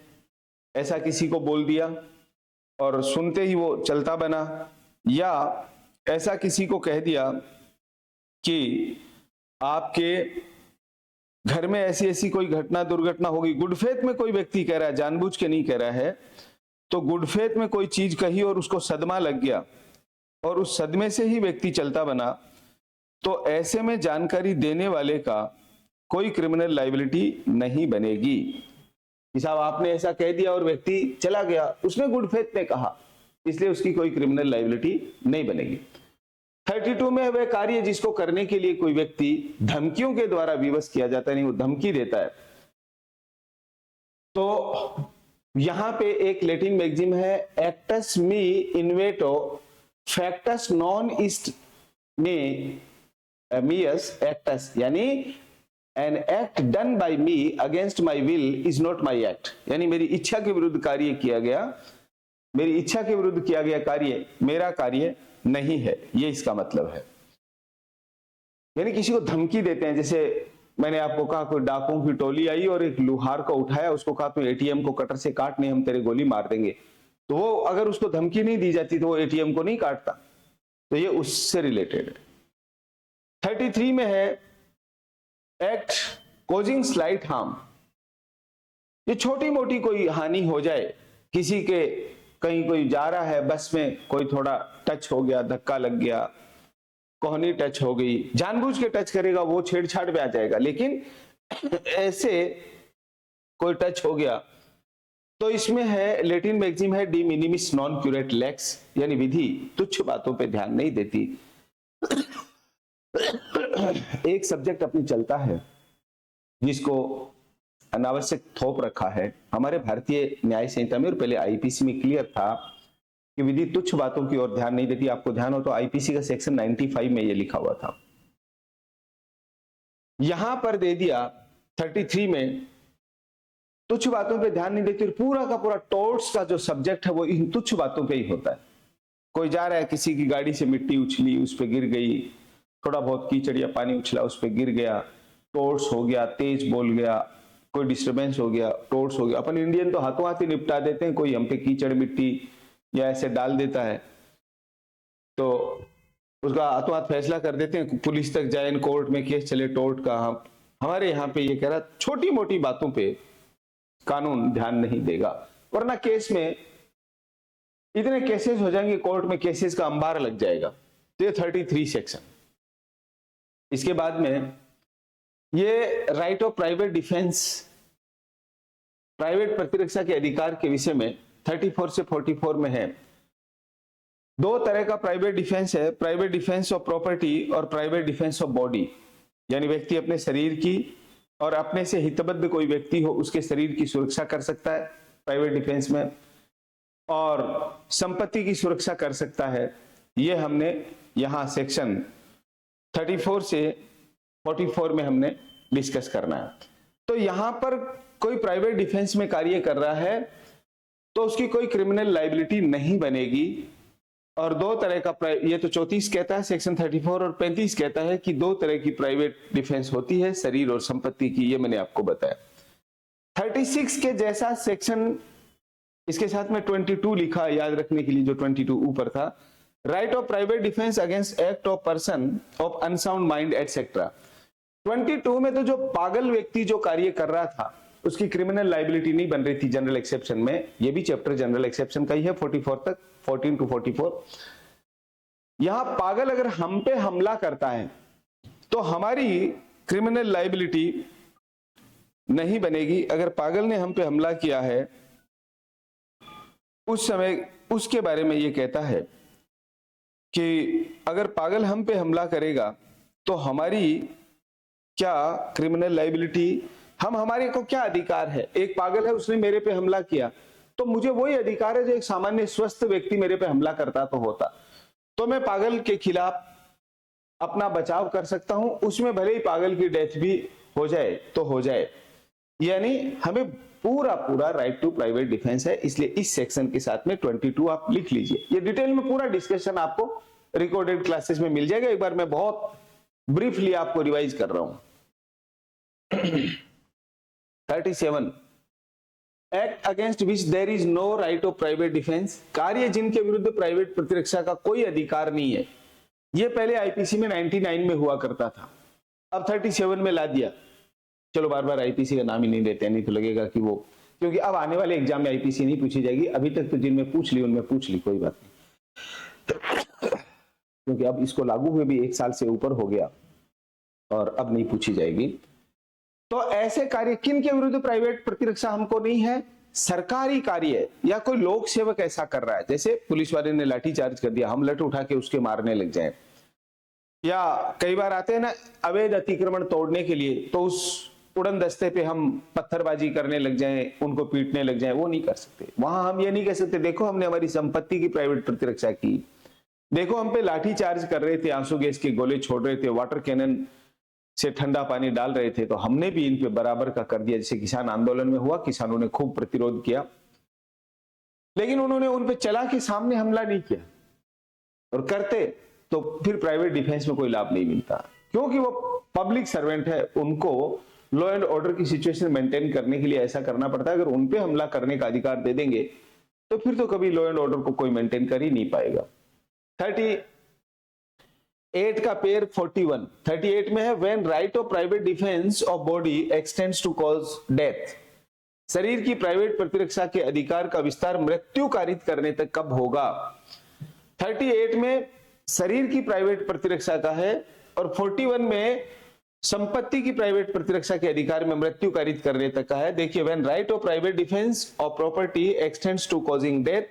ऐसा किसी को बोल दिया और सुनते ही वो चलता बना, या ऐसा किसी को कह दिया कि आपके घर में ऐसी ऐसी कोई घटना, दुर्घटना होगी। गुड फेथ में कोई व्यक्ति कह रहा है, जानबूझ के नहीं कह रहा है, तो गुड फेथ में कोई चीज कही और उसको सदमा लग गया और उस सदमे से ही व्यक्ति चलता बना, तो ऐसे में जानकारी देने वाले का कोई क्रिमिनल लाइबिलिटी नहीं बनेगी। कि साहब आपने ऐसा कह दिया और व्यक्ति चला गया, उसने गुड फेथ में कहा, इसलिए उसकी कोई क्रिमिनल लाइबिलिटी नहीं बनेगी। 32 में वह कार्य जिसको करने के लिए कोई व्यक्ति धमकियों के द्वारा विवश किया जाता है, नहीं वो धमकी देता है। तो यहां पे एक लैटिन मैगजीम है, एक्टस मी इन्वेटो फैक्टस नॉन इस्ट ने मीयस एक्टस, यानी an act done by me against my will is not my act, यानी मेरी इच्छा के विरुद्ध कार्य किया गया, मेरी इच्छा के विरुद्ध किया गया कार्य मेरा कार्य नहीं है, ये इसका मतलब है। यानी किसी को धमकी देते हैं, जैसे मैंने आपको कहा कोई डाकुओं की टोली आई और एक लुहार को उठाया, उसको कहा तो एटीएम को कटर से काट, नहीं हम तेरे गोली मार देंगे, तो वो अगर उसको धमकी नहीं दी जाती तो वो एटीएम को नहीं काटता, तो ये उससे रिलेटेड है। 33 में है एक्ट कॉजिंग स्लाइट हार्म, ये छोटी मोटी कोई हानि हो जाए, किसी के कहीं कोई जा रहा है बस में, कोई थोड़ा टच हो गया, धक्का लग गया, कोहनी टच हो गई, जानबूझ के टच करेगा वो छेड़छाड़ में आ जाएगा, लेकिन ऐसे कोई टच हो गया तो इसमें है लैटिन मैक्सिम है डी मिनिमिस नॉन क्यूरेट लेक्स, यानी विधि तुच्छ बातों पे ध्यान नहीं देती। एक सब्जेक्ट अपनी चलता है जिसको अनावश्यक थोप रखा है हमारे भारतीय न्याय संहिता में, और पहले आईपीसी में क्लियर था कि विधि तुच्छ बातों की ओर ध्यान नहीं देती। आपको ध्यान हो तो आईपीसी का सेक्शन 95 में ये लिखा हुआ था, यहां पर दे दिया 33 में तुच्छ बातों पे ध्यान नहीं देती, और पूरा का पूरा टोर्ट्स का जो सब्जेक्ट है वो इन तुच्छ बातों पे ही होता है। कोई जा रहा है, किसी की गाड़ी से मिट्टी उछली, उस पर गिर गई, थोड़ा बहुत कीचड़ या पानी उछला, उस पर गिर गया, टोर्ट्स हो गया, तेज बोल गया, कोई डिस्टर्बेंस हो गया, टोर्ट्स हो गया। अपन इंडियन तो हाथों हाथ ही निपटा देते हैं, कोई हम पे कीचड़ मिट्टी या ऐसे डाल देता है तो उसका हाथों हाथ फैसला कर देते हैं, पुलिस तक जाए, कोर्ट में केस चले टोर्ट का। हम हमारे यहाँ पे ये कह रहा छोटी मोटी बातों पे कानून ध्यान नहीं देगा, वरना केस में इतने केसेस हो जाएंगे, कोर्ट में केसेस का अंबार लग जाएगा। तो ये 33 सेक्शन। इसके बाद में ये right of private defence, private प्रतिरक्षा के अधिकार के विषय में 34 से 44 में है। दो तरह का प्राइवेट डिफेंस है, प्राइवेट डिफेंस ऑफ प्रॉपर्टी और प्राइवेट डिफेंस ऑफ बॉडी, यानी व्यक्ति अपने शरीर की और अपने से हितबद्ध कोई व्यक्ति हो उसके शरीर की सुरक्षा कर सकता है प्राइवेट डिफेंस में, और संपत्ति की सुरक्षा कर सकता है। ये हमने यहां सेक्शन 34 से 44 में हमने डिस्कस करना है। तो यहां पर कोई प्राइवेट डिफेंस में कार्य कर रहा है तो उसकी कोई क्रिमिनल लाइबिलिटी नहीं बनेगी। और दो तरह का, ये तो 34 कहता है सेक्शन 34, और 35 कहता है कि दो तरह की प्राइवेट डिफेंस होती है, शरीर और संपत्ति की, ये मैंने आपको बताया। 36 के जैसा सेक्शन इसके साथ में 22 लिखा, याद रखने के लिए, जो 22 ऊपर था, right of private defence against act of person of unsound mind etcetera. 22 में तो जो पागल व्यक्ति जो कार्य कर रहा था उसकी क्रिमिनल लाइबिलिटी नहीं बन रही थी जनरल एक्सेप्शन में, ये भी चैप्टर जनरल एक्सेप्शन का ही है 44 तक, 14 to 44। यहां पागल अगर हम पे हमला करता है तो हमारी क्रिमिनल लाइबिलिटी नहीं बनेगी। अगर पागल ने हम पे हमला किया है उस समय उसके बारे में ये कहता है कि अगर पागल हम पे हमला करेगा तो हमारी क्या क्रिमिनल लाइबिलिटी, हमारे को क्या अधिकार है। एक पागल है, उसने मेरे पे हमला किया तो मुझे वही अधिकार है जो एक सामान्य स्वस्थ व्यक्ति मेरे पे हमला करता तो होता, तो मैं पागल के खिलाफ अपना बचाव कर सकता हूं, उसमें भले ही पागल की डेथ भी हो जाए तो हो जाए। यानी हमें पूरा पूरा राइट टू प्राइवेट डिफेंस है, इसलिए इस सेक्शन के साथ में 22 आप लिख लीजिए। ये डिटेल में पूरा डिस्कशन आपको रिकॉर्डेड क्लासेस में मिल जाएगा, एक बार मैं बहुत ब्रीफली आपको रिवाइज कर रहा हूं। 37 act against which there is no right of private defence, कार्य जिनके विरुद्ध प्राइवेट प्रतिरक्षा का कोई अधिकार नहीं है। ये पहले आईपीसी में 99 में हुआ करता था, अब 37 में ला दिया। चलो बार बार आईपीसी का नाम ही नहीं देते, नहीं तो लगेगा कि वो, क्योंकि अब आने वाले एग्जाम में आईपीसी नहीं पूछी जाएगी, अभी तक तो जिनमें पूछ ली उनमें पूछ ली, कोई बात नहीं, क्योंकि अब इसको लागू हुए भी 1 साल से ऊपर हो गया और अब नहीं पूछी जाएगी। तो ऐसे कार्य किन के विरुद्ध प्राइवेट प्रतिरक्षा हमको नहीं है, सरकारी कार्य या कोई लोक सेवक ऐसा कर रहा है, जैसे पुलिस वाले ने लाठी चार्ज कर दिया, हम लठ उठा के उसके मारने लग जाए, या कई बार आते हैं ना अवैध अतिक्रमण तोड़ने के लिए, तो उस उड़न दस्ते पे हम पत्थरबाजी करने लग जाएं, उनको पीटने लग जाएं, वो नहीं कर सकते। वहां हम ये नहीं कह सकते देखो हमने हमारी संपत्ति की प्राइवेट प्रतिरक्षा की, देखो हम पे लाठी चार्ज कर रहे थे, आंसू गैस के गोले छोड़ रहे थे, वाटर कैनन से ठंडा पानी डाल रहे थे, तो हमने भी इन पे बराबर का कर दिया। जैसे किसान आंदोलन में हुआ, किसानों ने खूब प्रतिरोध किया, लेकिन उन्होंने उन पे चला के सामने हमला नहीं किया। और करते तो फिर प्राइवेट डिफेंस में कोई लाभ नहीं मिलता, क्योंकि वो पब्लिक सर्वेंट है, उनको लॉ एंड ऑर्डर की सिचुएशन मेंटेन करने के लिए ऐसा करना पड़ता है। अगर उन पे हमला करने का अधिकार दे देंगे तो फिर तो कभी लॉ एंड ऑर्डर को कोई मेंटेन कर ही नहीं पाएगा। 38 का पेयर 41, 38 में है when right of private defence of body extends to cause death. शरीर की प्राइवेट प्रतिरक्षा के अधिकार का विस्तार मृत्यु कारित करने तक कब होगा? 38 में शरीर की प्राइवेट प्रतिरक्षा का है और 41 में संपत्ति की प्राइवेट प्रतिरक्षा के अधिकार में मृत्यु कारित करने तक का है। देखिए, when right of private defence of property extends to causing death,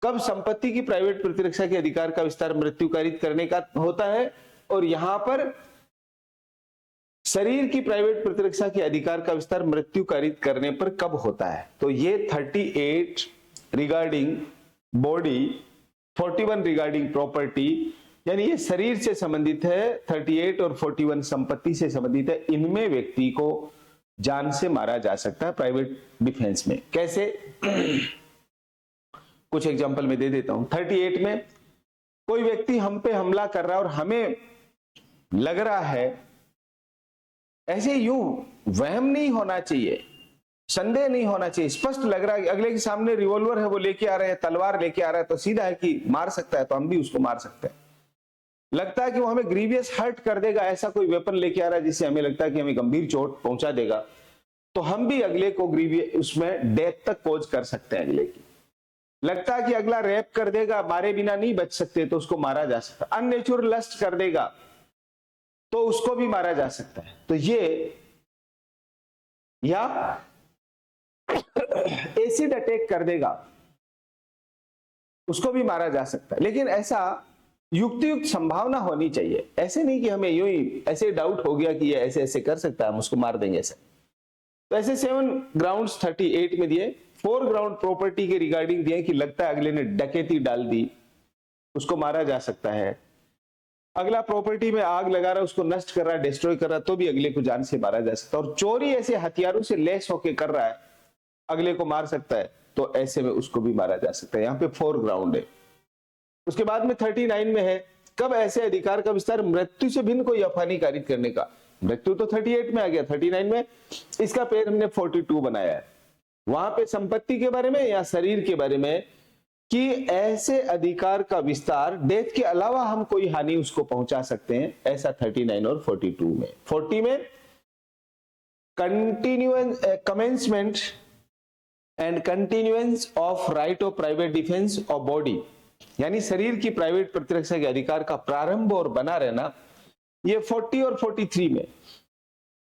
कब संपत्ति की प्राइवेट प्रतिरक्षा के अधिकार का विस्तार मृत्यु कारित करने का होता है, और यहां पर शरीर की प्राइवेट प्रतिरक्षा के अधिकार का विस्तार मृत्यु कारित करने पर कब होता है? तो ये 38 रिगार्डिंग बॉडी, 41 रिगार्डिंग प्रॉपर्टी, यानी ये शरीर से संबंधित है। 38 और 41 संपत्ति से संबंधित है। इनमें व्यक्ति को जान से मारा जा सकता है प्राइवेट डिफेंस में। कैसे? कुछ एग्जांपल में दे देता हूं। 38 में कोई व्यक्ति हम पे हमला कर रहा है और हमें लग रहा है, ऐसे यूं वहम नहीं होना चाहिए, संदेह नहीं होना चाहिए, स्पष्ट लग रहा है कि अगले के सामने रिवॉल्वर है, वो लेके आ रहे हैं, तलवार लेके आ रहा है, तो सीधा है कि मार सकता है, तो हम भी उसको मार सकते हैं। लगता है कि वो हमें ग्रीवियस हर्ट कर देगा, ऐसा कोई वेपन लेके आ रहा है जिससे हमें लगता है कि हमें गंभीर चोट पहुंचा देगा, तो हम भी अगले को ग्रीवियस उसमें डेथ तक कोज कर सकते हैं अगले की। लगता है कि अगला रेप कर देगा, मारे बिना नहीं बच सकते, तो उसको मारा जा सकता है। अननेचुरल लस्ट कर देगा तो उसको भी मारा जा सकता है। तो ये, या एसिड अटैक कर देगा, उसको भी मारा जा सकता है। लेकिन ऐसा युक्तियुक्त संभावना होनी चाहिए, ऐसे नहीं कि हमें यूं ही ऐसे डाउट हो गया कि ये ऐसे ऐसे कर सकता है, हम उसको मार देंगे ऐसे। तो ऐसे 7 ग्राउंड्स 38 में दिए। 4 ग्राउंड प्रॉपर्टी के रिगार्डिंग दिए कि लगता है अगले ने डकैती डाल दी, उसको मारा जा सकता है। अगला प्रॉपर्टी में आग लगा रहा है, उसको नष्ट कर रहा है, डिस्ट्रॉय कर रहा है, तो भी अगले को जान से मारा जा सकता है। और चोरी ऐसे हथियारों से लैस होकर कर रहा है, अगले को मार सकता है, तो ऐसे में उसको भी मारा जा सकता है। यहाँ पे 4 ग्राउंड है। उसके बाद में 39 में है कब ऐसे अधिकार का विस्तार मृत्यु से भिन्न कोई हानि कारित करने का। मृत्यु तो 38 में आ गया, 39 में इसका पेड़ हमने 42 बनाया है। वहां पे संपत्ति के बारे में या शरीर के बारे में कि ऐसे अधिकार का विस्तार डेथ के अलावा हम कोई हानि उसको पहुंचा सकते हैं, ऐसा 39 और 42 में। 40 में continuance commencement and continuance of right of private defence of body, यानी शरीर की प्राइवेट प्रतिरक्षा के अधिकार का प्रारंभ और बना रहना, ये 40 और 43 में।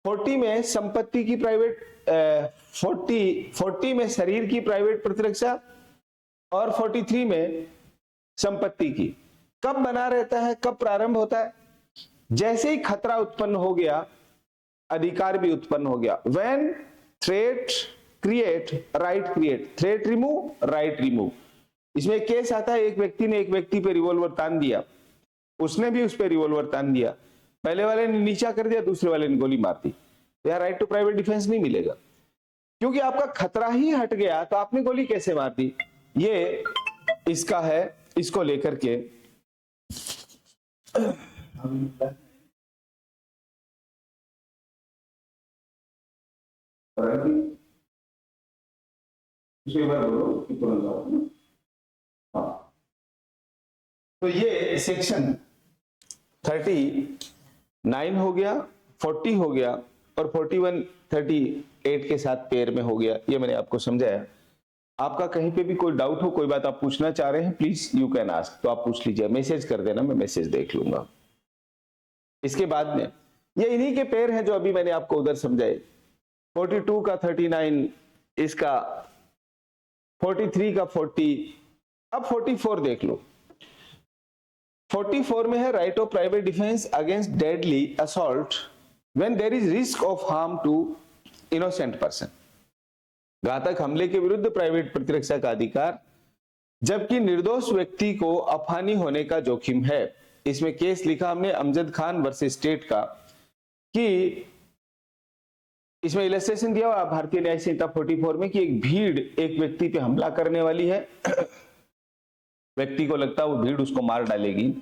40 में संपत्ति की प्राइवेट 40 में शरीर की प्राइवेट प्रतिरक्षा और 43 में संपत्ति की। कब बना रहता है, कब प्रारंभ होता है? जैसे ही खतरा उत्पन्न हो गया, अधिकार भी उत्पन्न हो गया। When threat create right create, threat remove right remove. इसमें केस आता है, एक व्यक्ति ने एक व्यक्ति पे रिवॉल्वर तान दिया, उसने भी उस पे रिवॉल्वर तान दिया, पहले वाले ने नीचा कर दिया, दूसरे वाले ने गोली मार दी, तो यार राइट टू प्राइवेट डिफेंस नहीं मिलेगा, क्योंकि आपका खतरा ही हट गया, तो आपने गोली कैसे मार दी? ये इसका है, इसको लेकर के तो ये सेक्शन 39 हो गया, 40 हो गया और 41 38 के साथ पेयर में हो गया। ये मैंने आपको समझाया। आपका कहीं पे भी कोई डाउट हो, कोई बात आप पूछना चाह रहे हैं, प्लीज यू कैन आस्क, तो आप पूछ लीजिए, मैसेज कर देना, मैं मैसेज देख लूंगा। इसके बाद में ये इन्हीं के पेयर हैं जो अभी मैंने आपको उधर समझाए। 42 का 39, इसका 43 का 40। अब 44 देख लो। 44 में है right of private defence against deadly assault when there is risk of harm to innocent person. घातक हमले के विरुद्ध प्राइवेट प्रतिरक्षा का अधिकार जबकि निर्दोष व्यक्ति को अपहानि होने का जोखिम है। इसमें केस लिखा हमने अमजद खान वर्सेस स्टेट का, कि इसमें इलस्ट्रेशन दिया हुआ भारतीय न्याय संहिता 44 में कि एक भीड़ एक व्यक्ति पे हमला करने वाली है, व्यक्ति को लगता है वो भीड़ उसको मार डालेगी,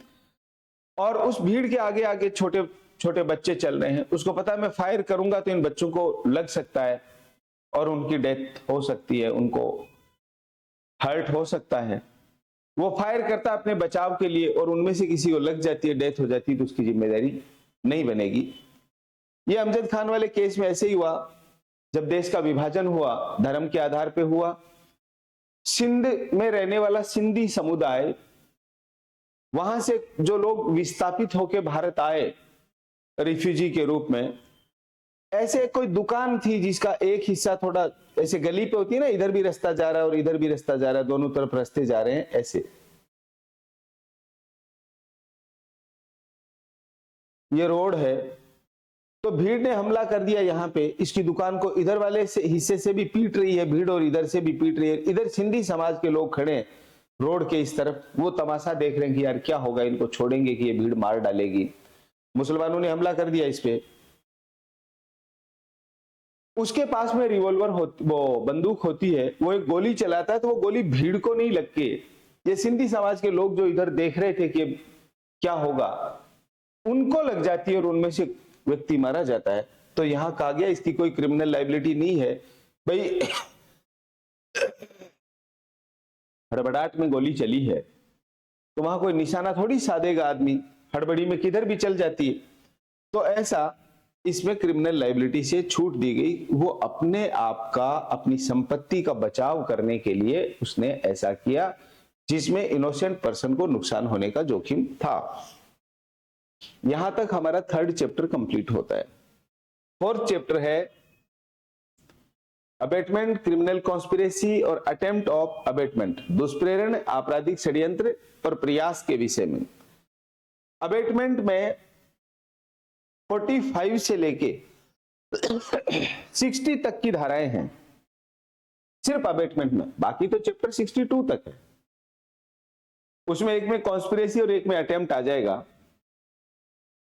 और उस भीड़ के आगे आगे छोटे छोटे बच्चे चल रहे हैं, उसको पता है मैं फायर करूंगा तो इन बच्चों को लग सकता है और उनकी डेथ हो सकती है, उनको हर्ट हो सकता है। वो फायर करता है अपने बचाव के लिए और उनमें से किसी को लग जाती है, डेथ हो जाती है, तो उसकी जिम्मेदारी नहीं बनेगी। ये अमजद खान वाले केस में ऐसे ही हुआ, जब देश का विभाजन हुआ धर्म के आधार पे हुआ। सिंध में रहने वाला सिंधी समुदाय, वहां से जो लोग विस्थापित होकर भारत आए रिफ्यूजी के रूप में, ऐसे कोई दुकान थी जिसका एक हिस्सा थोड़ा ऐसे गली पे होती है ना, इधर भी रास्ता जा रहा है और इधर भी रास्ता जा रहा है, दोनों तरफ रास्ते जा रहे हैं, ऐसे ये रोड है। तो भीड़ ने हमला कर दिया यहाँ पे, इसकी दुकान को इधर वाले से हिस्से से भी पीट रही है भीड़ और इधर से भी पीट रही है। इधर सिंधी समाज के लोग खड़े हैं रोड के इस तरफ, वो तमाशा देख रहे हैं कि यार क्या होगा, इनको छोड़ेंगे कि ये भीड़ मार डालेगी। मुसलमानों ने हमला कर दिया इस पे। उसके पास में रिवॉल्वर वो बंदूक होती है, वो एक गोली चलाता है, तो वो गोली भीड़ को नहीं लग के ये सिंधी समाज के लोग जो इधर देख रहे थे कि क्या होगा, उनको लग जाती है और उनमें से व्यक्ति मारा जाता है। तो यहां कहा गया इसकी कोई क्रिमिनल लायबिलिटी नहीं है भाई, हड़बड़ाहट में गोली चली है तो वहां कोई निशाना थोड़ी साधेगा आदमी, हड़बड़ी में किधर भी चल जाती है। तो ऐसा इसमें क्रिमिनल लायबिलिटी से छूट दी गई। वो अपने आप का, अपनी संपत्ति का बचाव करने के लिए उसने ऐसा किया जिसमें इनोसेंट पर्सन को नुकसान होने का जोखिम था। यहां तक हमारा 3rd चैप्टर कंप्लीट होता है। 4th चैप्टर है अबेटमेंट, क्रिमिनल कॉन्स्पिरेसी और अटेम्प्ट ऑफ अबेटमेंट, दुष्प्रेरण, आपराधिक षड्यंत्र और प्रयास के विषय में। अबेटमेंट में 45 से लेके 60 तक की धाराएं हैं सिर्फ अबेटमेंट में, बाकी तो चैप्टर 62 तक है। उसमें एक में कॉन्स्पिरेसी और एक में अटेम्प्ट आ जाएगा।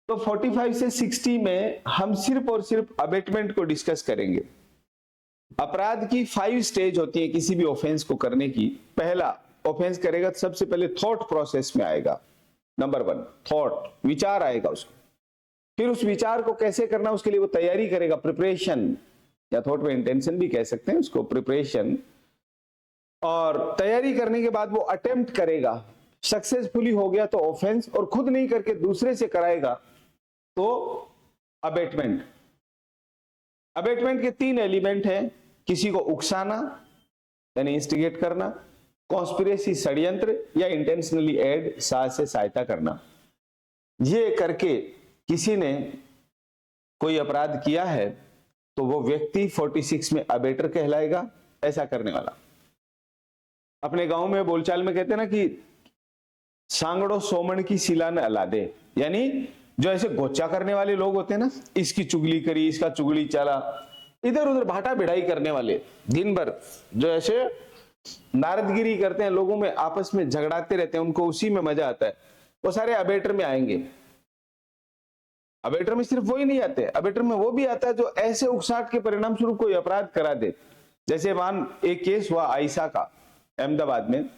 तो 45 से 60 में हम सिर्फ और सिर्फ अबेटमेंट को डिस्कस करेंगे। अपराध की 5 स्टेज होती है किसी भी ऑफेंस को करने की। पहला ऑफेंस करेगा तो सबसे पहले थॉट प्रोसेस में आएगा। नंबर 1 थॉट, विचार आएगा उसको। फिर उस विचार को कैसे करना उसके लिए वो तैयारी करेगा, प्रिपरेशन, या थॉट में इंटेंशन भी कह सकते हैं उसको, प्रिपरेशन। और तैयारी करने के बाद वो अटेम्प्ट करेगा, सक्सेसफुली हो गया तो ऑफेंस, और खुद नहीं करके दूसरे से कराएगा तो अबेटमेंट। अबेटमेंट के 3 एलिमेंट हैं, किसी को उकसाना यानी इंस्टिगेट करना, कॉन्स्पिरेसी षड्यंत्र, या इंटेंशनली एड साहस से सहायता करना। ये करके किसी ने कोई अपराध किया है तो वो व्यक्ति 46 में अबेटर कहलाएगा, ऐसा करने वाला। अपने गांव में बोलचाल में कहते हैं ना कि सांगड़ो सोमन की सिला न अलादे, यानी जो ऐसे गोचा करने वाले लोग होते हैं ना, इसकी चुगली करी, इसका चुगली चला, इधर उधर भाटा भिड़ाई करने वाले, दिन भर जो ऐसे नारदगिरी करते हैं, लोगों में आपस में झगड़ाते रहते हैं, उनको उसी में मजा आता है, वो सारे अबेटर में आएंगे। अबेटर में सिर्फ वो ही नहीं आते, अबेटर में वो भी आता है जो ऐसे उकसाहट के परिणाम स्वरूप कोई अपराध करा दे। जैसे मान एक केस हुआ आयशा का अहमदाबाद में।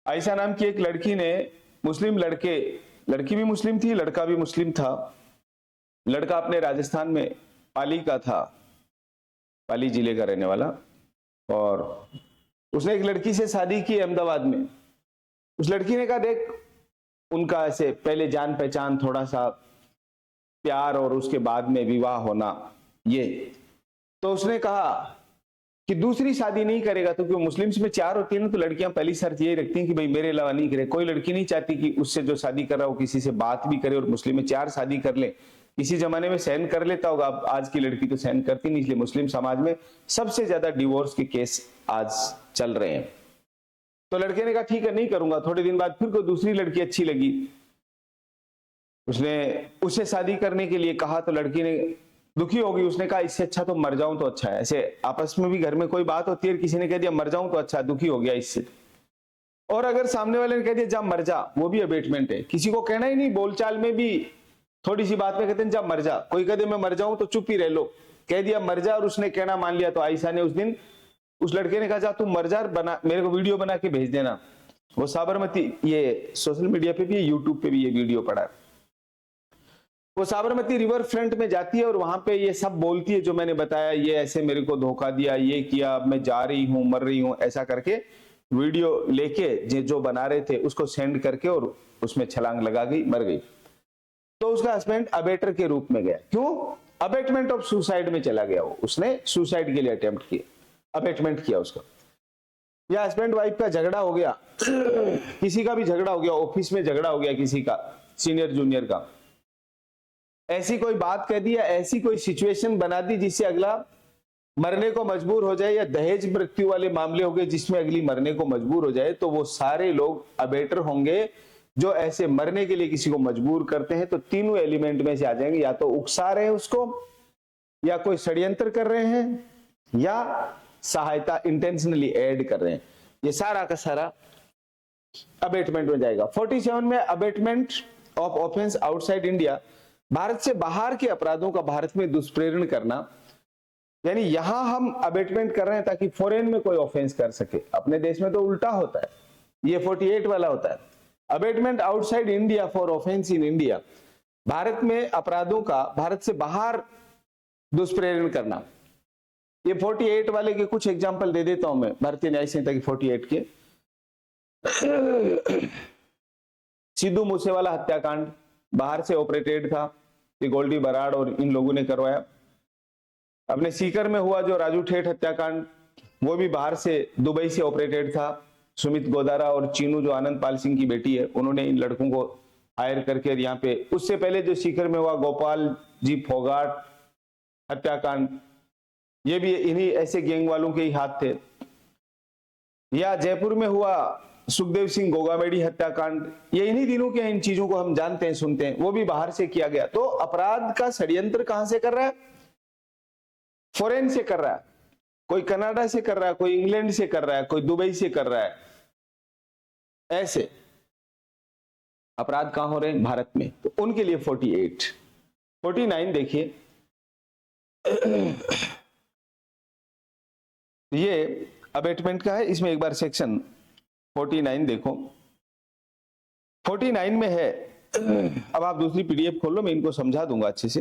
आयशा नाम की एक लड़की ने, मुस्लिम लड़के, लड़की भी मुस्लिम थी, लड़का भी मुस्लिम था। लड़का अपने राजस्थान में पाली का था, पाली जिले का रहने वाला, और उसने एक लड़की से शादी की अहमदाबाद में। उस लड़की ने कहा देख, उनका ऐसे पहले जान पहचान, थोड़ा सा प्यार और उसके बाद में विवाह होना, ये। तो उसने कहा कि दूसरी शादी नहीं करेगा, तो क्यों, मुस्लिम्स में 4 होती है ना, तो लड़कियां पहली शर्त यही रखती हैं कि भाई मेरे अलावा नहीं करे। कोई लड़की नहीं चाहती कि उससे जो शादी कर रहा हो किसी से बात भी करे, और मुस्लिम में 4 शादी कर ले। इसी जमाने में सहन कर लेता होगा, अब आज की लड़की तो सहन करती नहीं, इसलिए मुस्लिम समाज में सबसे ज्यादा डिवोर्स के केस आज चल रहे हैं। तो लड़के ने कहा ठीक है नहीं करूंगा। थोड़े दिन बाद फिर कोई दूसरी लड़की अच्छी लगी, उसने उससे शादी करने के लिए कहा, तो लड़की ने दुखी होगी, उसने कहा इससे अच्छा तो मर जाऊं तो अच्छा है। ऐसे आपस में भी घर में कोई बात होती है, किसी ने कह दिया मर जाऊं तो अच्छा, दुखी हो गया इससे। और अगर सामने वाले ने कह दिया जा मर जा, वो भी अबेटमेंट है। किसी को कहना ही नहीं, बोलचाल में भी थोड़ी सी बात में कहते हैं जा मर जा। कोई कहते मैं मर जाऊं तो चुप ही रह लो, कह दिया मर जा और उसने कहना मान लिया। तो आयशा ने उस दिन उस लड़के ने कहा जा तू मर जा, बना मेरे को वीडियो बना के भेज देना। वो साबरमती, ये सोशल मीडिया पे भी है, यूट्यूब पे भी ये वीडियो पड़ा है। वो साबरमती रिवर फ्रंट में जाती है और वहां पे ये सब बोलती है जो मैंने बताया, ये ऐसे मेरे को धोखा दिया, ये किया, अब मैं जा रही हूं, मर रही हूं, ऐसा करके वीडियो लेके जो बना रहे थे उसको सेंड करके और उसमें छलांग लगा गई, मर गई। तो उसका हस्बैंड अबेटर के रूप में गया। क्यों? अबेटमेंट ऑफ सुसाइड में चला गया। वो उसने सुसाइड के लिए अटेम्प्ट किया, अबेटमेंट किया उसका। या हस्बैंड वाइफ का झगड़ा हो गया, किसी का भी झगड़ा हो गया, ऑफिस में झगड़ा हो गया किसी का, सीनियर जूनियर का, ऐसी कोई बात कह दी या ऐसी कोई सिचुएशन बना दी जिससे अगला मरने को मजबूर हो जाए, या दहेज मृत्यु वाले मामले हो गए जिसमें अगली मरने को मजबूर हो जाए, तो वो सारे लोग अबेटर होंगे जो ऐसे मरने के लिए किसी को मजबूर करते हैं। तो तीनों एलिमेंट में से आ जाएंगे, या तो उकसा रहे हैं उसको, या कोई षड्यंत्र कर रहे हैं, या सहायता इंटेंशनली ऐड कर रहे हैं। ये सारा का सारा अबेटमेंट में जाएगा। 47 में abetment of offence outside India, Bharat से बाहर के अपराधों का भारत में दुष्प्रेरण करना। यानी यहां हम अबेटमेंट कर रहे हैं ताकि फॉरेन में कोई ऑफेंस कर सके। अपने देश में तो उल्टा होता है, ये 48 वाला होता है। Abetment outside India for offence in India, Bharat में अपराधों का भारत से बाहर दुष्प्रेरण करना। ये 48 वाले के कुछ एग्जांपल दे देता हूं मैं, भारतीय न्याय संहिता की 48 के। सिद्धू मूसेवाला हत्याकांड बाहर से ऑपरेटेड था, ये गोल्डी बराड़ और इन लोगों ने करवाया। अपने सीकर में हुआ जो राजू ठेठ हत्याकांड, वो भी बाहर से दुबई से ऑपरेटेड था। सुमित गोदारा और चीनू जो आनंद पाल सिंह की बेटी है, उन्होंने इन लड़कों को हायर करके यहाँ पे। उससे पहले जो सीकर में हुआ गोपाल जी फोगाट हत्याकांड, ये भी इन्हीं ऐसे गैंग वालों के ही हाथ थे। या जयपुर में हुआ सुखदेव सिंह गोगामेडी हत्याकांड, ये इन्हीं दिनों के, इन चीजों को हम जानते हैं, सुनते हैं, वो भी बाहर से किया गया। तो अपराध का षड्यंत्र कहां से कर रहा है? फॉरेन से कर रहा है। कोई कनाडा से कर रहा है, कोई इंग्लैंड से कर रहा है, कोई दुबई से कर रहा है। ऐसे अपराध कहां हो रहे हैं? भारत में। तो उनके लिए 48। 49 देखिए, ये अबेटमेंट का है। इसमें एक बार सेक्शन 49 देखो। 49 में है, अब आप दूसरी पीडीएफ खोल लो, मैं इनको समझा दूंगा अच्छे से।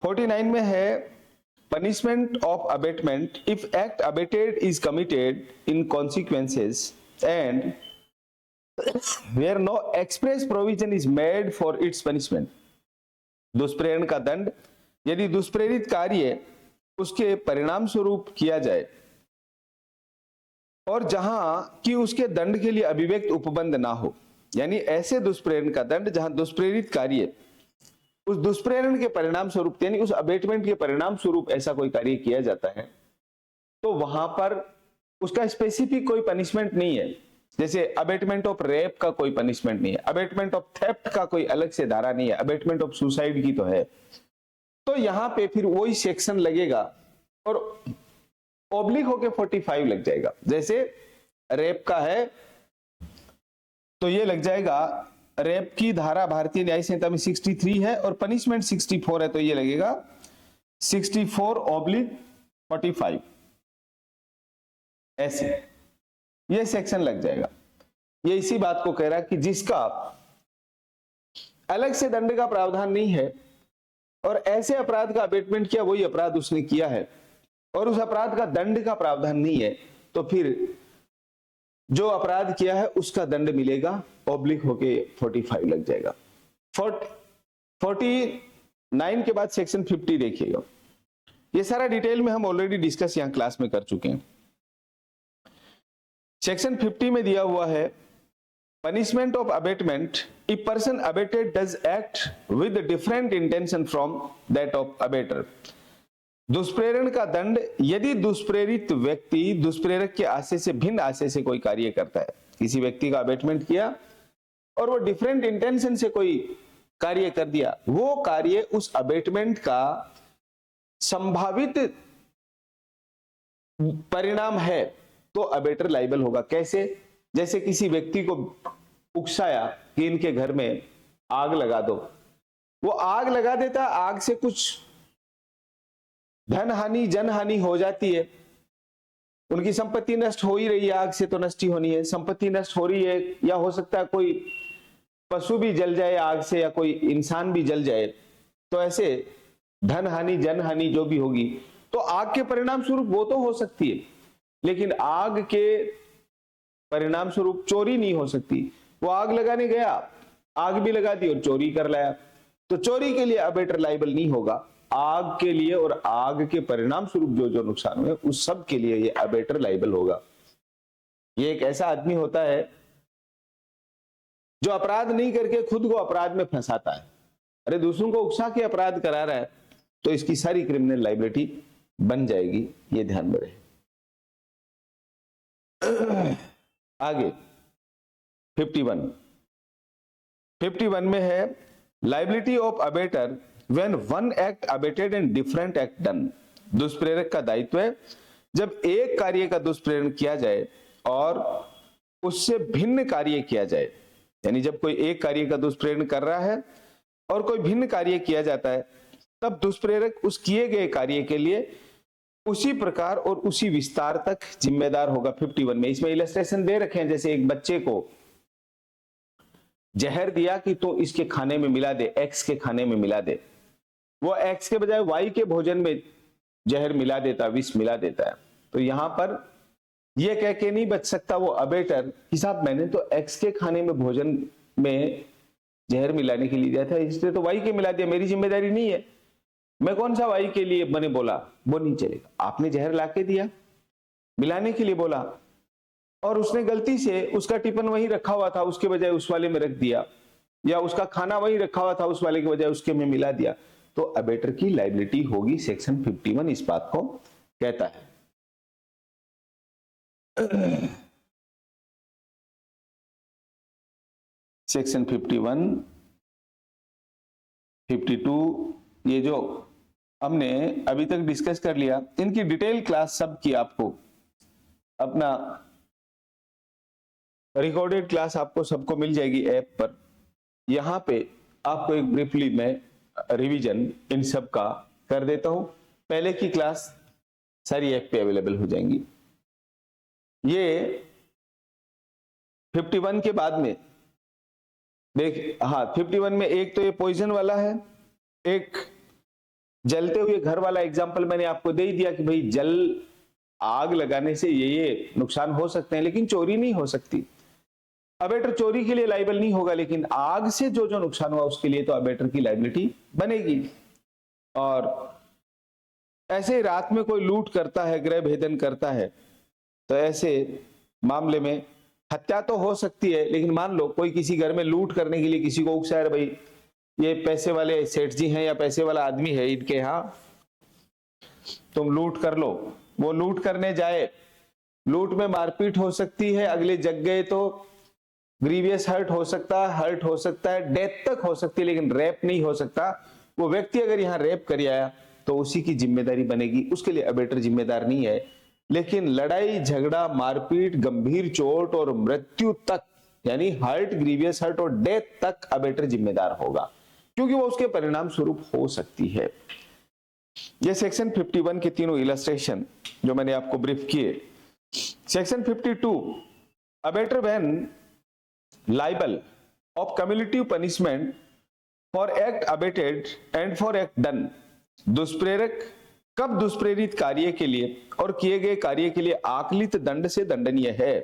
49 में है punishment of abetment if act abetted is committed in consequences and where no express provision is made for its punishment. दुष्प्रेरण का दंड यदि दुष्प्रेरित कार्य उसके परिणाम स्वरूप किया जाए और जहां कि उसके दंड के लिए अभिव्यक्त उपबंध ना हो। यानी ऐसे दुष्प्रेरण का दंड जहां दुष्प्रेरित कार्य उस दुष्प्रेरण के परिणाम स्वरूप, यानी उस अबेटमेंट के परिणाम स्वरूप ऐसा कोई कार्य किया जाता है, तो वहां पर उसका स्पेसिफिक कोई पनिशमेंट नहीं है। जैसे अबेटमेंट ऑफ रेप का कोई पनिशमेंट नहीं है, अबेटमेंट ऑफ थेफ्ट का कोई अलग से धारा नहीं है, अबेटमेंट ऑफ सुसाइड की तो है। तो यहां पे फिर वही सेक्शन लगेगा और ऑब्लिक होके 45 लग जाएगा। जैसे रेप का है तो ये लग जाएगा, रेप की धारा भारतीय न्याय संहिता में 63 है और पनिशमेंट 64 है, तो ये लगेगा 64/45। ऐसे ये सेक्शन लग जाएगा। ये इसी बात को कह रहा है कि जिसका अलग से दंड का प्रावधान नहीं है और ऐसे अपराध का अबेटमेंट किया, वही अपराध उसने किया है और उस अपराध का दंड का प्रावधान नहीं है, तो फिर जो अपराध किया है उसका दंड मिलेगा, ऑब्लिक होके 45 लग जाएगा। 49 के बाद सेक्शन 50 देखिएगा। ये सारा डिटेल में हम ऑलरेडी डिस्कस यहां क्लास में कर चुके हैं। सेक्शन 50 में दिया हुआ है punishment of abetment if person abetted does act with different intention from that of abettor. दुष्प्रेरण का दंड यदि दुष्प्रेरित व्यक्ति दुष्प्रेरक के आशय से भिन्न आशय से कोई कार्य करता है। किसी व्यक्ति का अबेटमेंट किया और वो डिफरेंट इंटेंशन से कोई कार्य कर दिया, वो कार्य उस अबेटमेंट का संभावित परिणाम है, तो अबेटर लाइबल होगा। कैसे? जैसे किसी व्यक्ति को उकसाया कि इनके घर में आग लगा दो, वो आग लगा देता, आग से कुछ धन हानि जन हानि हो जाती है, उनकी संपत्ति नष्ट हो ही रही है, आग से तो नष्ट ही होनी है, संपत्ति नष्ट हो रही है, या हो सकता है कोई पशु भी जल जाए आग से, या कोई इंसान भी जल जाए, तो ऐसे धन हानि जन हानि जो भी होगी, तो आग के परिणाम स्वरूप वो तो हो सकती है, लेकिन आग के परिणाम स्वरूप चोरी नहीं हो सकती। वो आग लगाने गया, आग भी लगा दी और चोरी कर लाया, तो चोरी के लिए अबेटर लाइबल नहीं होगा। आग के लिए और आग के परिणाम स्वरूप जो जो नुकसान हुए उस सब के लिए ये अबेटर लाइबल होगा। ये एक ऐसा आदमी होता है जो अपराध नहीं करके खुद को अपराध में फंसाता है। अरे दूसरों को उकसा के अपराध करा रहा है, तो इसकी सारी क्रिमिनल लाइबिलिटी बन जाएगी, ये ध्यान में रहे। आगे 51 में है liability of abettor when one act abetted and different act done. दुष्प्रेरक का दायित्व है जब एक कार्य का दुष्प्रेरण किया जाए और उससे भिन्न कार्य किया जाए, यानी जब कोई एक कार्य का दुष्प्रेरण कर रहा है और कोई भिन्न कार्य किया जाता है, तब दुष्प्रेरक उस किए गए कार्य के लिए उसी प्रकार और उसी विस्तार तक जिम्मेदार होगा। 51 में इसमें इलस्ट्रेशन दे रखे हैं, जैसे एक बच्चे को जहर दिया कि तो इसके खाने में मिला दे, एक्स के खाने में मिला दे, वो एक्स के बजाय वाई के भोजन में जहर मिला देता, विष मिला देता है, तो यहां पर यह कह के नहीं बच सकता वो अबेटर कि साहब मैंने तो एक्स के खाने में भोजन में जहर मिलाने के लिए दिया था, इसलिए तो वाई के मिला दिया, मेरी जिम्मेदारी नहीं है, मैं कौन सा वाई के लिए मैंने बोला, वो नहीं चलेगा। आपने जहर लाके दिया, मिलाने के लिए बोला, और उसने गलती से उसका टिफिन वहीं रखा हुआ था, उसके बजाय उस वाले में रख दिया, या उसका खाना वहीं रखा हुआ था, उस वाले के बजाय उसके में मिला दिया, तो अबेटर की लायबिलिटी होगी। सेक्शन 51 इस बात को कहता है। सेक्शन 51, 52 ये जो हमने अभी तक डिस्कस कर लिया, इनकी डिटेल क्लास सब की आपको अपना रिकॉर्डेड क्लास आपको सबको मिल जाएगी ऐप पर। यहां पे आपको एक ब्रीफली मैं रिवीजन इन सब का कर देता हूं। पहले की क्लास सारी ऐप पे अवेलेबल हो जाएंगी। ये 51 के बाद में देख, हाँ 51 में एक तो ये पॉइजन वाला है, एक जलते हुए घर वाला एग्जांपल मैंने आपको दे ही दिया कि भाई जल आग लगाने से ये नुकसान हो सकते हैं, लेकिन चोरी नहीं हो सकती। अबेटर चोरी के लिए लाइबल नहीं होगा, लेकिन आग से जो जो नुकसान हुआ उसके लिए तो अबेटर की लाइबिलिटी बनेगी। और ऐसे रात में कोई लूट करता है, गृह भेदन करता है, तो ऐसे मामले में हत्या तो हो सकती है, लेकिन मान लो कोई किसी घर में लूट करने के लिए किसी को उकसाया, भाई ये पैसे वाले सेठ जी हैं या पैसे वाला आदमी है, इनके यहां तुम लूट कर लो, वो लूट करने जाए, लूट में मारपीट हो सकती है, अगले जग गए तो ग्रीवियस हर्ट हो सकता है, डेथ तक हो सकती है, लेकिन रेप नहीं हो सकता। वो व्यक्ति अगर यहाँ रेप कर आया तो उसी की जिम्मेदारी बनेगी, उसके लिए अबेटर जिम्मेदार नहीं है। लेकिन लड़ाई झगड़ा मारपीट गंभीर चोट और मृत्यु तक, यानी हर्ट ग्रीवियस हर्ट और डेथ तक अबेटर जिम्मेदार होगा, क्योंकि वो उसके परिणाम स्वरूप हो सकती है। ये सेक्शन 51 के तीनों इलस्ट्रेशन जो मैंने आपको ब्रीफ किए। Section 52 abettor when liable of cumulative punishment for act abetted and for act done. दुष्प्रेरक कब दुष्प्रेरित कार्य के लिए और किए गए कार्य के लिए आकलित दंड से दंडनीय है।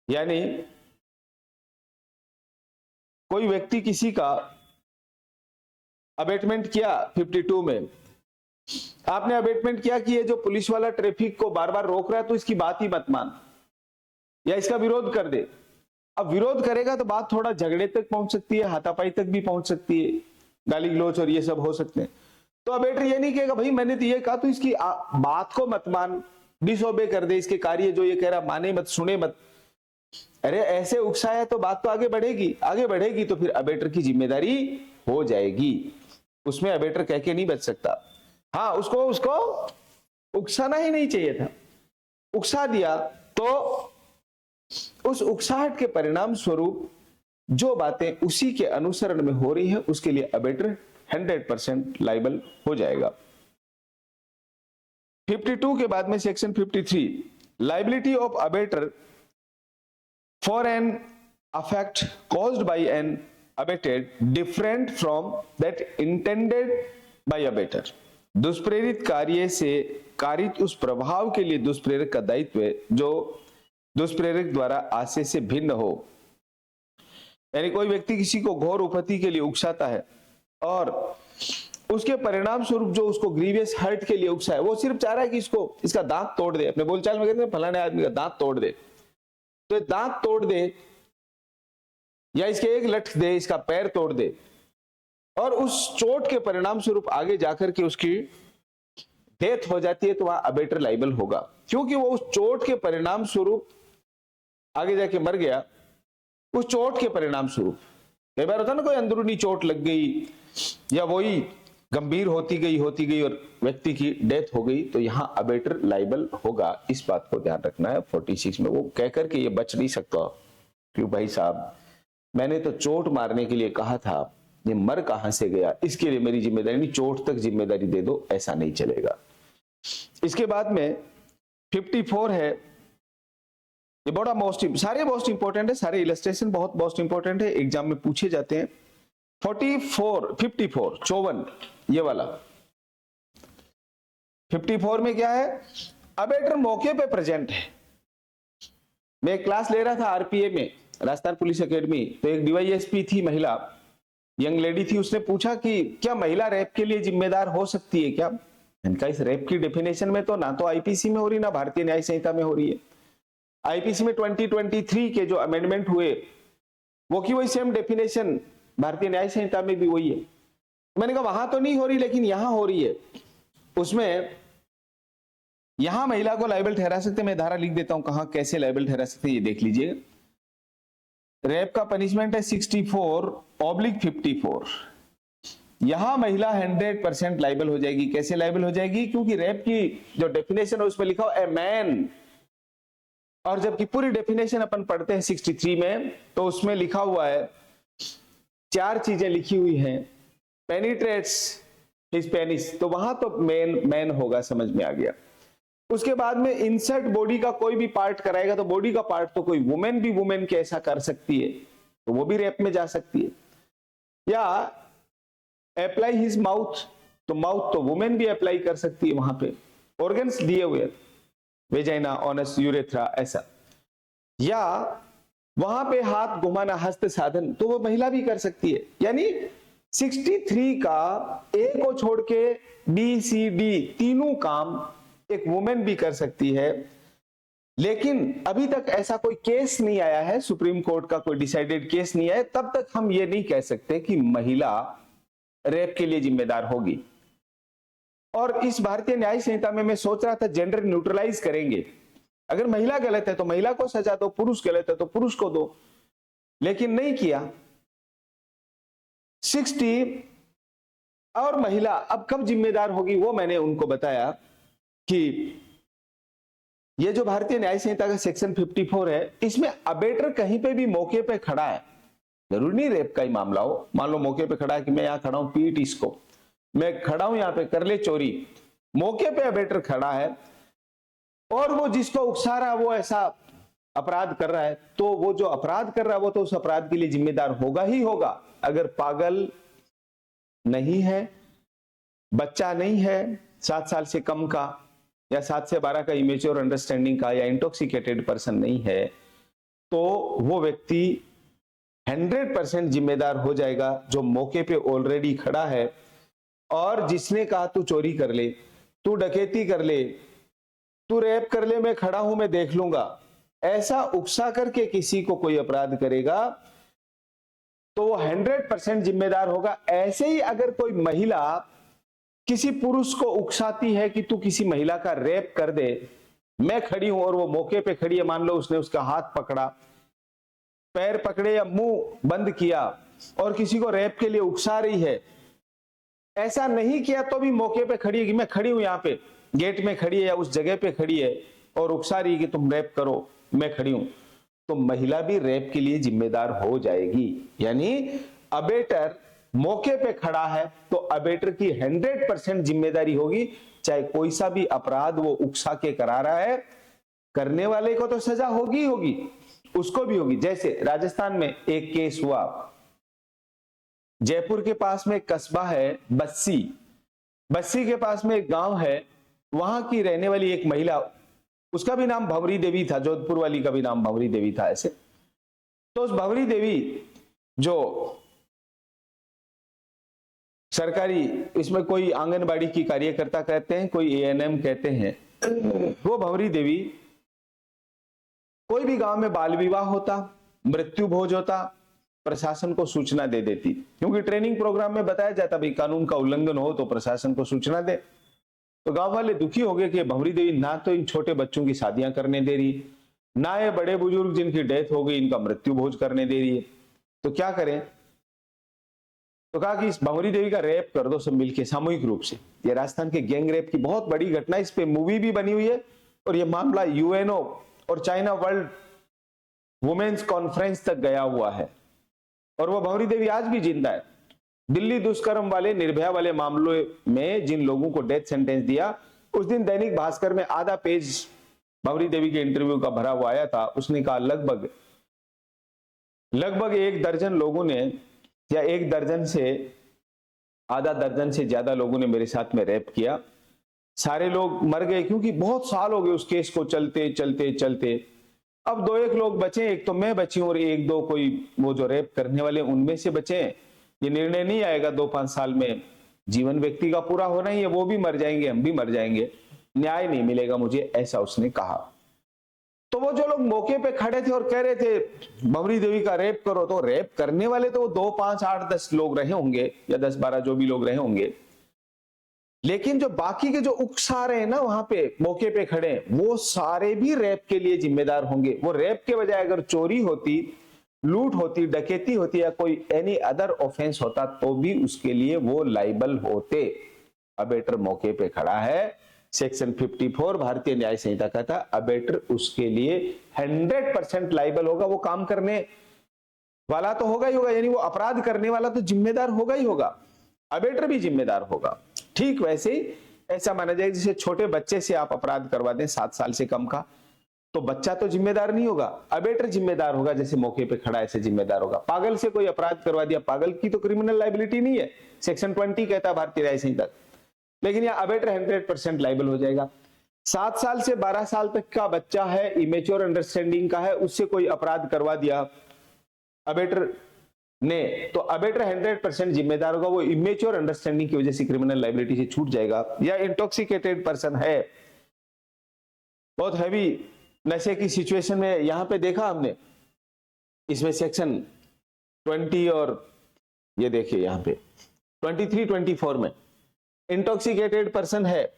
यानी कोई व्यक्ति किसी का अबेटमेंट किया 52 में, आपने अबेटमेंट किया कि ये जो पुलिस वाला ट्रैफिक को बार बार रोक रहा है तो इसकी बात ही मत मान, या इसका विरोध कर दे। अब विरोध करेगा तो बात थोड़ा झगड़े तक पहुंच सकती है, हाथापाई तक भी पहुंच सकती है, गाली गलौज और ये सब हो सकते हैं। तो अबेटर ये नहीं कहेगा भाई मैंने तो ये कहा, तो इसकी बात को मत मान, डिसओबे कर दे, इसके कार्य जो ये कह रहा माने मत, सुने मत। अरे ऐसे उकसाया तो बात तो आगे बढ़ेगी तो फिर अबेटर की जिम्मेदारी हो जाएगी, उसमें अबेटर कह के नहीं बच सकता। हाँ, उसको उकसाना ही नहीं चाहिए था, उकसा दिया तो उस उकसाहट के परिणाम स्वरूप जो बातें उसी के अनुसरण में हो रही है उसके लिए अबेटर 100% लाइबल हो जाएगा। 52 के बाद में section 53, liability of abettor for an effect caused by an abetted different from that intended by abettor. दुष्प्रेरित कार्य से कारित उस प्रभाव के लिए दुष्प्रेरक का दायित्व है जो दुष्प्रेरक द्वारा आशय से भिन्न हो। यानी कोई व्यक्ति किसी को घोर उपपत्ति के लिए उकसाता है और उसके परिणाम स्वरूप जो उसको ग्रीवियस हर्ट के लिए उकसा है, वो सिर्फ चाह रहा है कि इसका दांत तोड़ दे। अपने बोलचाल में कहते हैं फलाने आदमी का दांत तोड़ दे, तो दांत तोड़ दे या इसके एक लठ दे, इसका पैर तोड़ दे, और उस चोट के परिणाम स्वरूप आगे जाकर के उसकी डेथ हो जाती है, तो वहां अबेटर लाइबल होगा, क्योंकि वो उस चोट के परिणाम स्वरूप आगे जाके मर गया। उस चोट के परिणाम स्वरूप कई बार होता है ना, कोई अंदरूनी चोट लग गई या वही गंभीर होती गई और व्यक्ति की डेथ हो गई, तो यहां अबेटर लाइबल होगा। इस बात को ध्यान रखना है। 46 में वो कहकर के ये बच नहीं सकता क्यों भाई साहब, मैंने तो चोट मारने के लिए कहा था, ये मर कहां से गया, इसके लिए मेरी जिम्मेदारी नहीं, चोट तक जिम्मेदारी दे दो, ऐसा नहीं चलेगा। इसके बाद में 54 है, ये बड़ा सारे मोस्ट इंपोर्टेंट है, सारे इलस्ट्रेशन बहुत मोस्ट इंपोर्टेंट है, एग्जाम में पूछे जाते हैं। 54 ये वाला 54 में क्या है, अबेटर मौके पे प्रेजेंट है। मैं एक क्लास ले रहा था आरपीए में, राजस्थान पुलिस एकेडमी, तो एक डीवाईएसपी थी महिला, यंग लेडी थी, उसने पूछा कि क्या महिला रेप के लिए जिम्मेदार हो सकती है क्या। इनका इस रेप की डेफिनेशन में तो ना तो आईपीसी में हो रही, ना भारतीय न्याय संहिता में हो रही है। आईपीसी में 2023 के जो अमेंडमेंट हुए वो की वही सेम डेफिनेशन भारतीय न्याय संहिता में भी वही है। मैंने कहा वहां तो नहीं हो रही, लेकिन यहां हो रही है। उसमें यहां महिला को लायबल ठहरा सकते, मैं धारा लिख देता हूं कहां कैसे लायबल ठहरा सकते, ये देख लीजिए। रेप का पनिशमेंट है 64/54। यहां महिला 100% लायबल हो जाएगी। कैसे लायबल हो जाएगी, क्योंकि रेप की जो डेफिनेशन है उसमें लिखा हो ए मैन, और जबकि पूरी डेफिनेशन अपन पढ़ते हैं 63 में, तो उसमें लिखा हुआ है, 4 चीजें लिखी हुई हैं, पेनिट्रेट्स हिज पेनिस, तो वहां तो मैन होगा, समझ में आ गया। उसके बाद में इंसर्ट बॉडी का कोई भी पार्ट कराएगा, तो बॉडी का पार्ट तो कोई वुमेन भी वुमेन के ऐसा कर सकती है, तो वो भी रेप में जा सकती है। या अप्लाई हिज माउथ, तो माउथ तो वुमेन भी अप्लाई कर सकती है, वहां पे ऑर्गन्स दिए हुए, वेजाइना, ओनस, यूरेथ्रा, ऐसा। या वहां पे हाथ घुमाना, हस्त साधन, तो वो महिला भी कर सकती है। यानी 63 का ए को छोड़ के बी सी डी तीनों काम एक वुमेन भी कर सकती है। लेकिन अभी तक ऐसा कोई केस नहीं आया है, सुप्रीम कोर्ट का कोई डिसाइडेड केस नहीं आया, तब तक हम ये नहीं कह सकते कि महिला रेप के लिए जिम्मेदार होगी। और इस भारतीय न्याय संहिता में मैं सोच रहा था जेंडर न्यूट्रलाइज करेंगे, अगर महिला गलत है तो महिला को सजा दो, पुरुष गलत है तो पुरुष को दो, लेकिन नहीं किया। 60 और महिला अब कब जिम्मेदार होगी, वो मैंने उनको बताया कि ये जो भारतीय न्याय संहिता का सेक्शन 54 है, इसमें अबेटर कहीं पे भी मौके पे खड़ा है, जरूरी नहीं रेप का ही मामला हो, मान लो मौके पे खड़ा है कि मैं यहां खड़ा हूं, पीट इसको, मैं खड़ा हूं यहां पे, कर ले चोरी, मौके पे अबेटर खड़ा है और वो जिसको उकसा रहा है वो ऐसा अपराध कर रहा है, तो वो जो अपराध कर रहा है वो तो उस अपराध के लिए जिम्मेदार होगा ही होगा। अगर पागल नहीं है, बच्चा नहीं है 7 साल से कम का, या 7 से 12 का इमेच्योर अंडरस्टैंडिंग का, या इंटॉक्सिकेटेड पर्सन नहीं है, तो वो व्यक्ति 100% जिम्मेदार हो जाएगा, जो मौके पे ऑलरेडी खड़ा है और जिसने कहा तू चोरी कर ले, तू डकैती कर ले, तू रेप कर ले, मैं खड़ा हूं, मैं देख लूंगा, ऐसा उकसा करके किसी को कोई अपराध करेगा तो वो 100% जिम्मेदार होगा। ऐसे ही अगर कोई महिला किसी पुरुष को उकसाती है कि तू किसी महिला का रेप कर दे, मैं खड़ी हूं और वो मौके पे खड़ी है, मान लो उसने उसका हाथ पकड़ा पैर पकड़े या मुंह बंद किया और किसी को रेप के लिए उकसा रही है, ऐसा नहीं किया तो भी मौके पे खड़ी है कि मैं खड़ी हूं यहाँ पे, गेट में खड़ी है या उस जगह पे खड़ी है और उकसा रही है कि तुम रेप करो, मैं खड़ी हूं, तो महिला भी रेप के लिए जिम्मेदार हो जाएगी। यानी अबेटर मौके पे खड़ा है तो अबेटर की 100% जिम्मेदारी होगी, चाहे कोई सा भी अपराध वो उकसा के करा रहा है, करने वाले को तो सजा होगी होगी, उसको भी होगी। जैसे राजस्थान में एक केस हुआ, जयपुर के पास में एक कस्बा है बस्सी, बस्सी के पास में एक गांव है, वहां की रहने वाली एक महिला, उसका भी नाम भंवरी देवी था, जोधपुर वाली का भी नाम भंवरी देवी था ऐसे। तो उस भंवरी देवी जो सरकारी, इसमें कोई आंगनबाड़ी की कार्यकर्ता कहते हैं, कोई एएनएम कहते हैं, वो भंवरी देवी कोई भी गांव में बाल विवाह होता, मृत्यु भोज होता, प्रशासन को सूचना दे देती, क्योंकि ट्रेनिंग प्रोग्राम में बताया जाता भाई कानून का उल्लंघन हो तो प्रशासन को सूचना दे। तो गांव वाले दुखी हो गए कि भंवरी देवी ना तो इन छोटे बच्चों की शादियां करने दे रही, ना ये बड़े बुजुर्ग जिनकी डेथ हो गई इनका मृत्यु भोज करने दे रही है, तो क्या करें। तो कहा कि इस भंवरी देवी का रेप कर दो सब मिलके सामूहिक रूप से। ये राजस्थान के गैंग रेप की बहुत बड़ी घटना, इस पे मूवी भी बनी हुई है और ये मामला यूएनओ और चाइना वर्ल्ड वुमेन्स कॉन्फ्रेंस तक गया हुआ है। और वो भंवरी देवी आज भी जिंदा है। दिल्ली दुष्कर्म वाले, निर्भया वाले मामलों में जिन लोगों को डेथ सेंटेंस दिया, उस दिन दैनिक भास्कर में आधा पेज भंवरी देवी के इंटरव्यू का भरा हुआ आया था। उसने कहा लगभग 1 दर्जन लोगों ने, या 1 दर्जन से आधा दर्जन से ज्यादा लोगों ने मेरे साथ में रेप किया, सारे लोग मर गए क्योंकि बहुत साल हो गए उस केस को चलते चलते चलते। अब 2-1 लोग बचे, एक तो मैं बची हूं और 1-2 कोई वो जो रेप करने वाले उनमें से बचे। ये निर्णय नहीं आएगा 2-5 साल में, जीवन व्यक्ति का पूरा होना ही है, वो भी मर जाएंगे, हम भी मर जाएंगे, न्याय नहीं मिलेगा मुझे, ऐसा उसने कहा। तो वो जो लोग मौके पे खड़े थे और कह रहे थे भंवरी देवी का रेप करो, तो रेप करने वाले तो 2, 5, 8, 10 लोग रहे होंगे या 10, 12 जो भी लोग रहे होंगे, लेकिन जो बाकी के जो उकसा रहे हैं ना वहां पे मौके पे खड़े, वो सारे भी रेप के लिए जिम्मेदार होंगे। वो रेप के बजाय अगर चोरी होती, लूट होती, डकैती होती या कोई एनी अदर ऑफेंस होता तो भी उसके लिए वो लाइबल होते। अबेटर मौके पे खड़ा है, सेक्शन 54 भारतीय न्याय संहिता का था, अबेटर उसके लिए 100% लाइबल होगा। वो काम करने वाला तो होगा ही होगा, यानी वो अपराध करने वाला तो जिम्मेदार होगा ही होगा, अबेटर भी जिम्मेदार होगा। ठीक वैसे ही ऐसा माना जाए जैसे छोटे बच्चे से आप अपराध करवा दें 7 साल से कम का, तो बच्चा तो जिम्मेदार नहीं होगा, अबेटर जिम्मेदार होगा, जैसे मौके पे खड़ा ऐसे जिम्मेदार होगा। पागल से कोई अपराध करवा दिया, पागल की तो क्रिमिनल लाइबिलिटी नहीं है, सेक्शन 20 कहता है भारतीय न्याय संहिता, लेकिन यह अबेटर 100% लाइबल हो जाएगा। 7 साल से 12 साल तक का बच्चा है, इमेच्योर अंडरस्टैंडिंग का है, उससे कोई अपराध करवा दिया अबेटर ने, तो अबेटर 100% जिम्मेदार होगा, वो इमेच्योर अंडरस्टैंडिंग की वजह से क्रिमिनल लाइबिलिटी से छूट जाएगा। या इंटॉक्सिकेटेड पर्सन है, बहुत हैवी नशे की सिचुएशन में, यहां पे देखा हमने इसमें सेक्शन 20 और ये देखिए यहां पे 23, 24 में इंटॉक्सिकेटेड पर्सन है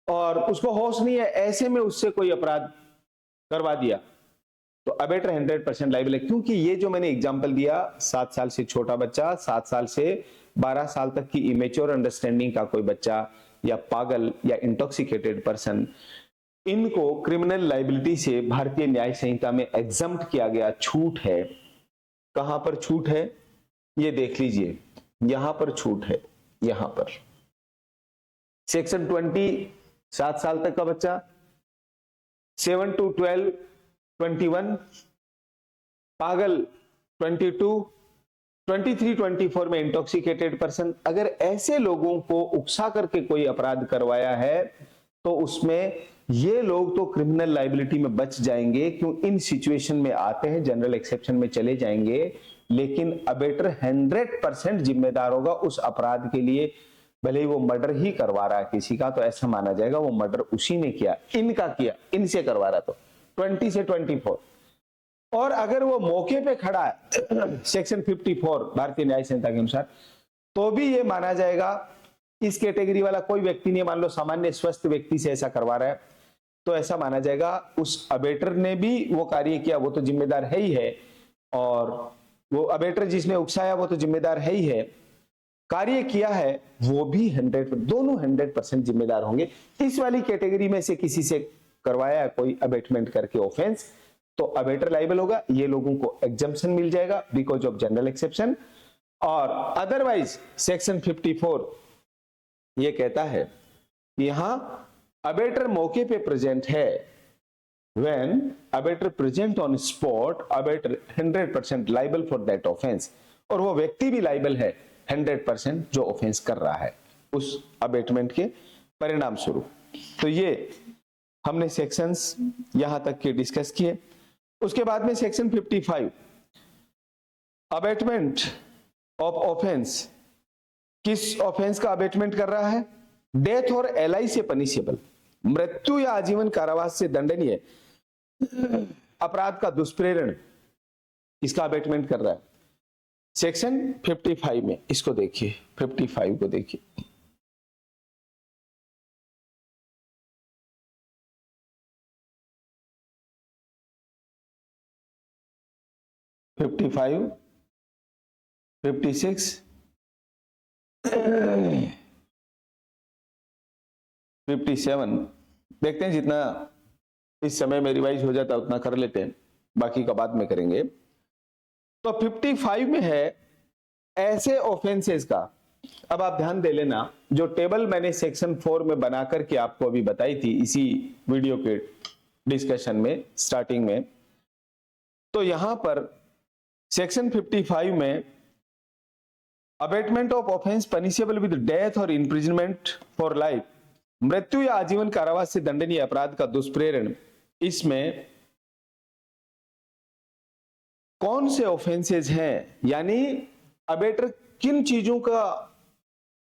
और उसको होश नहीं है, ऐसे में उससे कोई अपराध करवा दिया तो अबेटर 100% लाइबल है। क्योंकि ये जो मैंने एग्जांपल दिया, 7 साल से छोटा बच्चा, 7 साल से 12 साल तक की इमेच्योर अंडरस्टैंडिंग का कोई बच्चा, या पागल या इंटॉक्सिकेटेड पर्सन, इनको क्रिमिनल लाइबिलिटी से भारतीय न्याय संहिता में एग्जम्प्ट किया गया, छूट है। कहां पर छूट है ये देख लीजिए, यहां पर छूट है, यहां पर सेक्शन 20 7 साल तक का बच्चा, 7 to 12 21, पागल 22, 23, 24 में इंटॉक्सिकेटेड पर्सन। अगर ऐसे लोगों को उकसा करके कोई अपराध करवाया है तो उसमें ये लोग तो क्रिमिनल लाइबिलिटी में बच जाएंगे, क्यों इन सिचुएशन में आते हैं, जनरल एक्सेप्शन में चले जाएंगे, लेकिन अबेटर 100% जिम्मेदार होगा उस अपराध के लिए। भले ही वो मर्डर ही करवा रहा है किसी का, तो ऐसा माना जाएगा वो मर्डर उसी ने किया, इनका किया, इनसे करवा रहा, तो 20 से 24। और अगर वो मौके पे खड़ा है सेक्शन 54 भारतीय न्याय संहिता के अनुसार, तो भी ये माना जाएगा इस कैटेगरी वाला कोई व्यक्ति नहीं, मान लो सामान्य स्वस्थ व्यक्ति से ऐसा करवा रहा है, तो ऐसा माना जाएगा उस अबेटर ने भी वो कार्य किया, वो तो जिम्मेदार है ही है, और वो अबेटर जिसने उकसाया वो तो जिम्मेदार है ही है, कार्य किया है वो भी 100, दोनों 100% जिम्मेदार होंगे। इस वाली कैटेगरी में से किसी से करवाया कोई अबेटमेंट करके ऑफेंस, तो अबेटर लाइबल होगा, ये लोगों को एग्जम्पशन मिल जाएगा बिकॉज ऑफ जनरल एक्सेप्शन। और अदरवाइज सेक्शन 54 ये कहता है कि यहां अबेटर मौके पे प्रेजेंट है, when abettor present on spot, abettor 100% liable for that offence, और वो व्यक्ति भी लाइबल है 100% जो ऑफेंस कर रहा है उस अबेटमेंट के परिणाम स्वरूप। तो ये हमने सेक्शंस यहां तक के डिस्कस किए। उसके बाद में सेक्शन 55 अबेटमेंट ऑफ ऑफेंस, किस ऑफेंस का अबेटमेंट कर रहा है? डेथ और एलआई से पनिशेबल, मृत्यु या आजीवन कारावास से दंडनीय अपराध का दुष्प्रेरण, इसका अबेटमेंट कर रहा है सेक्शन 55 में। इसको देखिए, 55 को देखिए, फिफ्टी फाइव, 56, 57 देखते हैं, जितना इस समय में रिवाइज हो जाता है उतना कर लेते हैं, बाकी का बाद में करेंगे। तो 55 में है ऐसे ऑफेंसेस का, अब आप ध्यान दे लेना, जो टेबल मैंने सेक्शन 4 में बना करके आपको अभी बताई थी इसी वीडियो के डिस्कशन में स्टार्टिंग में, तो यहां पर सेक्शन 55 में abetment of offence punishable with death और इम्प्रिजनमेंट फॉर लाइफ, मृत्यु या आजीवन कारावास से दंडनीय अपराध का दुष्प्रेरण, इसमें कौन से ऑफेंसेस हैं, यानी अबेटर किन चीजों का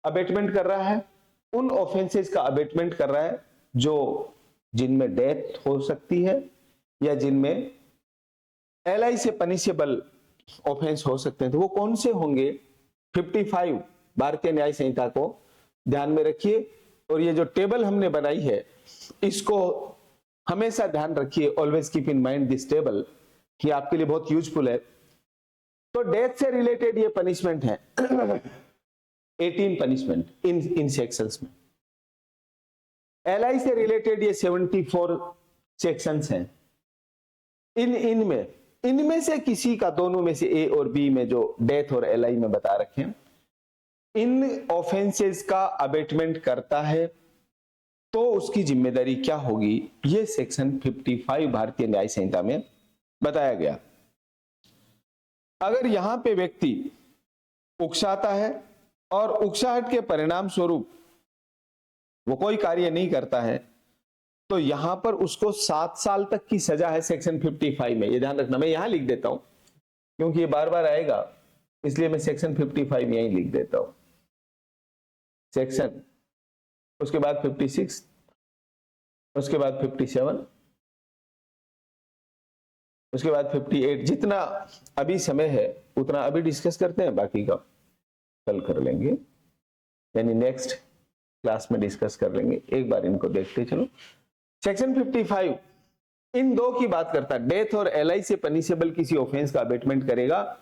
अबेटमेंट कर रहा है? उन ऑफेंसेस का अबेटमेंट कर रहा है जो जिनमें डेथ हो सकती है या जिनमें एलआई से पनिशेबल ऑफेंस हो सकते हैं। तो वो कौन से होंगे? 55 भारतीय न्याय संहिता को ध्यान में रखिए, और ये जो टेबल हमने बनाई है इसको हमेशा ध्यान रखिए, always keep in mind this table, ये आपके लिए बहुत यूजफुल है। तो डेथ से रिलेटेड ये पनिशमेंट है 18 पनिशमेंट इन सेक्शंस में, एलआई से रिलेटेड ये 74 सेक्शंस हैं। इनमें से किसी का, दोनों में से ए और बी में जो डेथ और एलआई में बता रखे हैं, इन ऑफेंसेस का अबेटमेंट करता है तो उसकी जिम्मेदारी क्या होगी, ये सेक्शन 55 भारतीय न्याय संहिता में बताया गया। अगर यहां पे व्यक्ति उकसाता है और उकसाहट के परिणाम स्वरूप वो कोई कार्य नहीं करता है, तो यहां पर उसको 7 साल तक की सजा है सेक्शन 55 में। ये ध्यान रखना, मैं यहां लिख देता हूं क्योंकि ये बार बार आएगा, इसलिए मैं सेक्शन 55 यहीं लिख देता हूं, सेक्शन, उसके बाद 56, उसके बाद 57, उसके बाद 58। जितना अभी समय है उतना अभी डिस्कस करते हैं, बाकी का कल कर लेंगे, यानी नेक्स्ट क्लास में डिस्कस कर लेंगे। एक बार इनको देखते चलो। सेक्शन 55 इन दो की बात करता है, डेथ और एलआई से पनिशेबल किसी ऑफेंस का अबेटमेंट करेगा,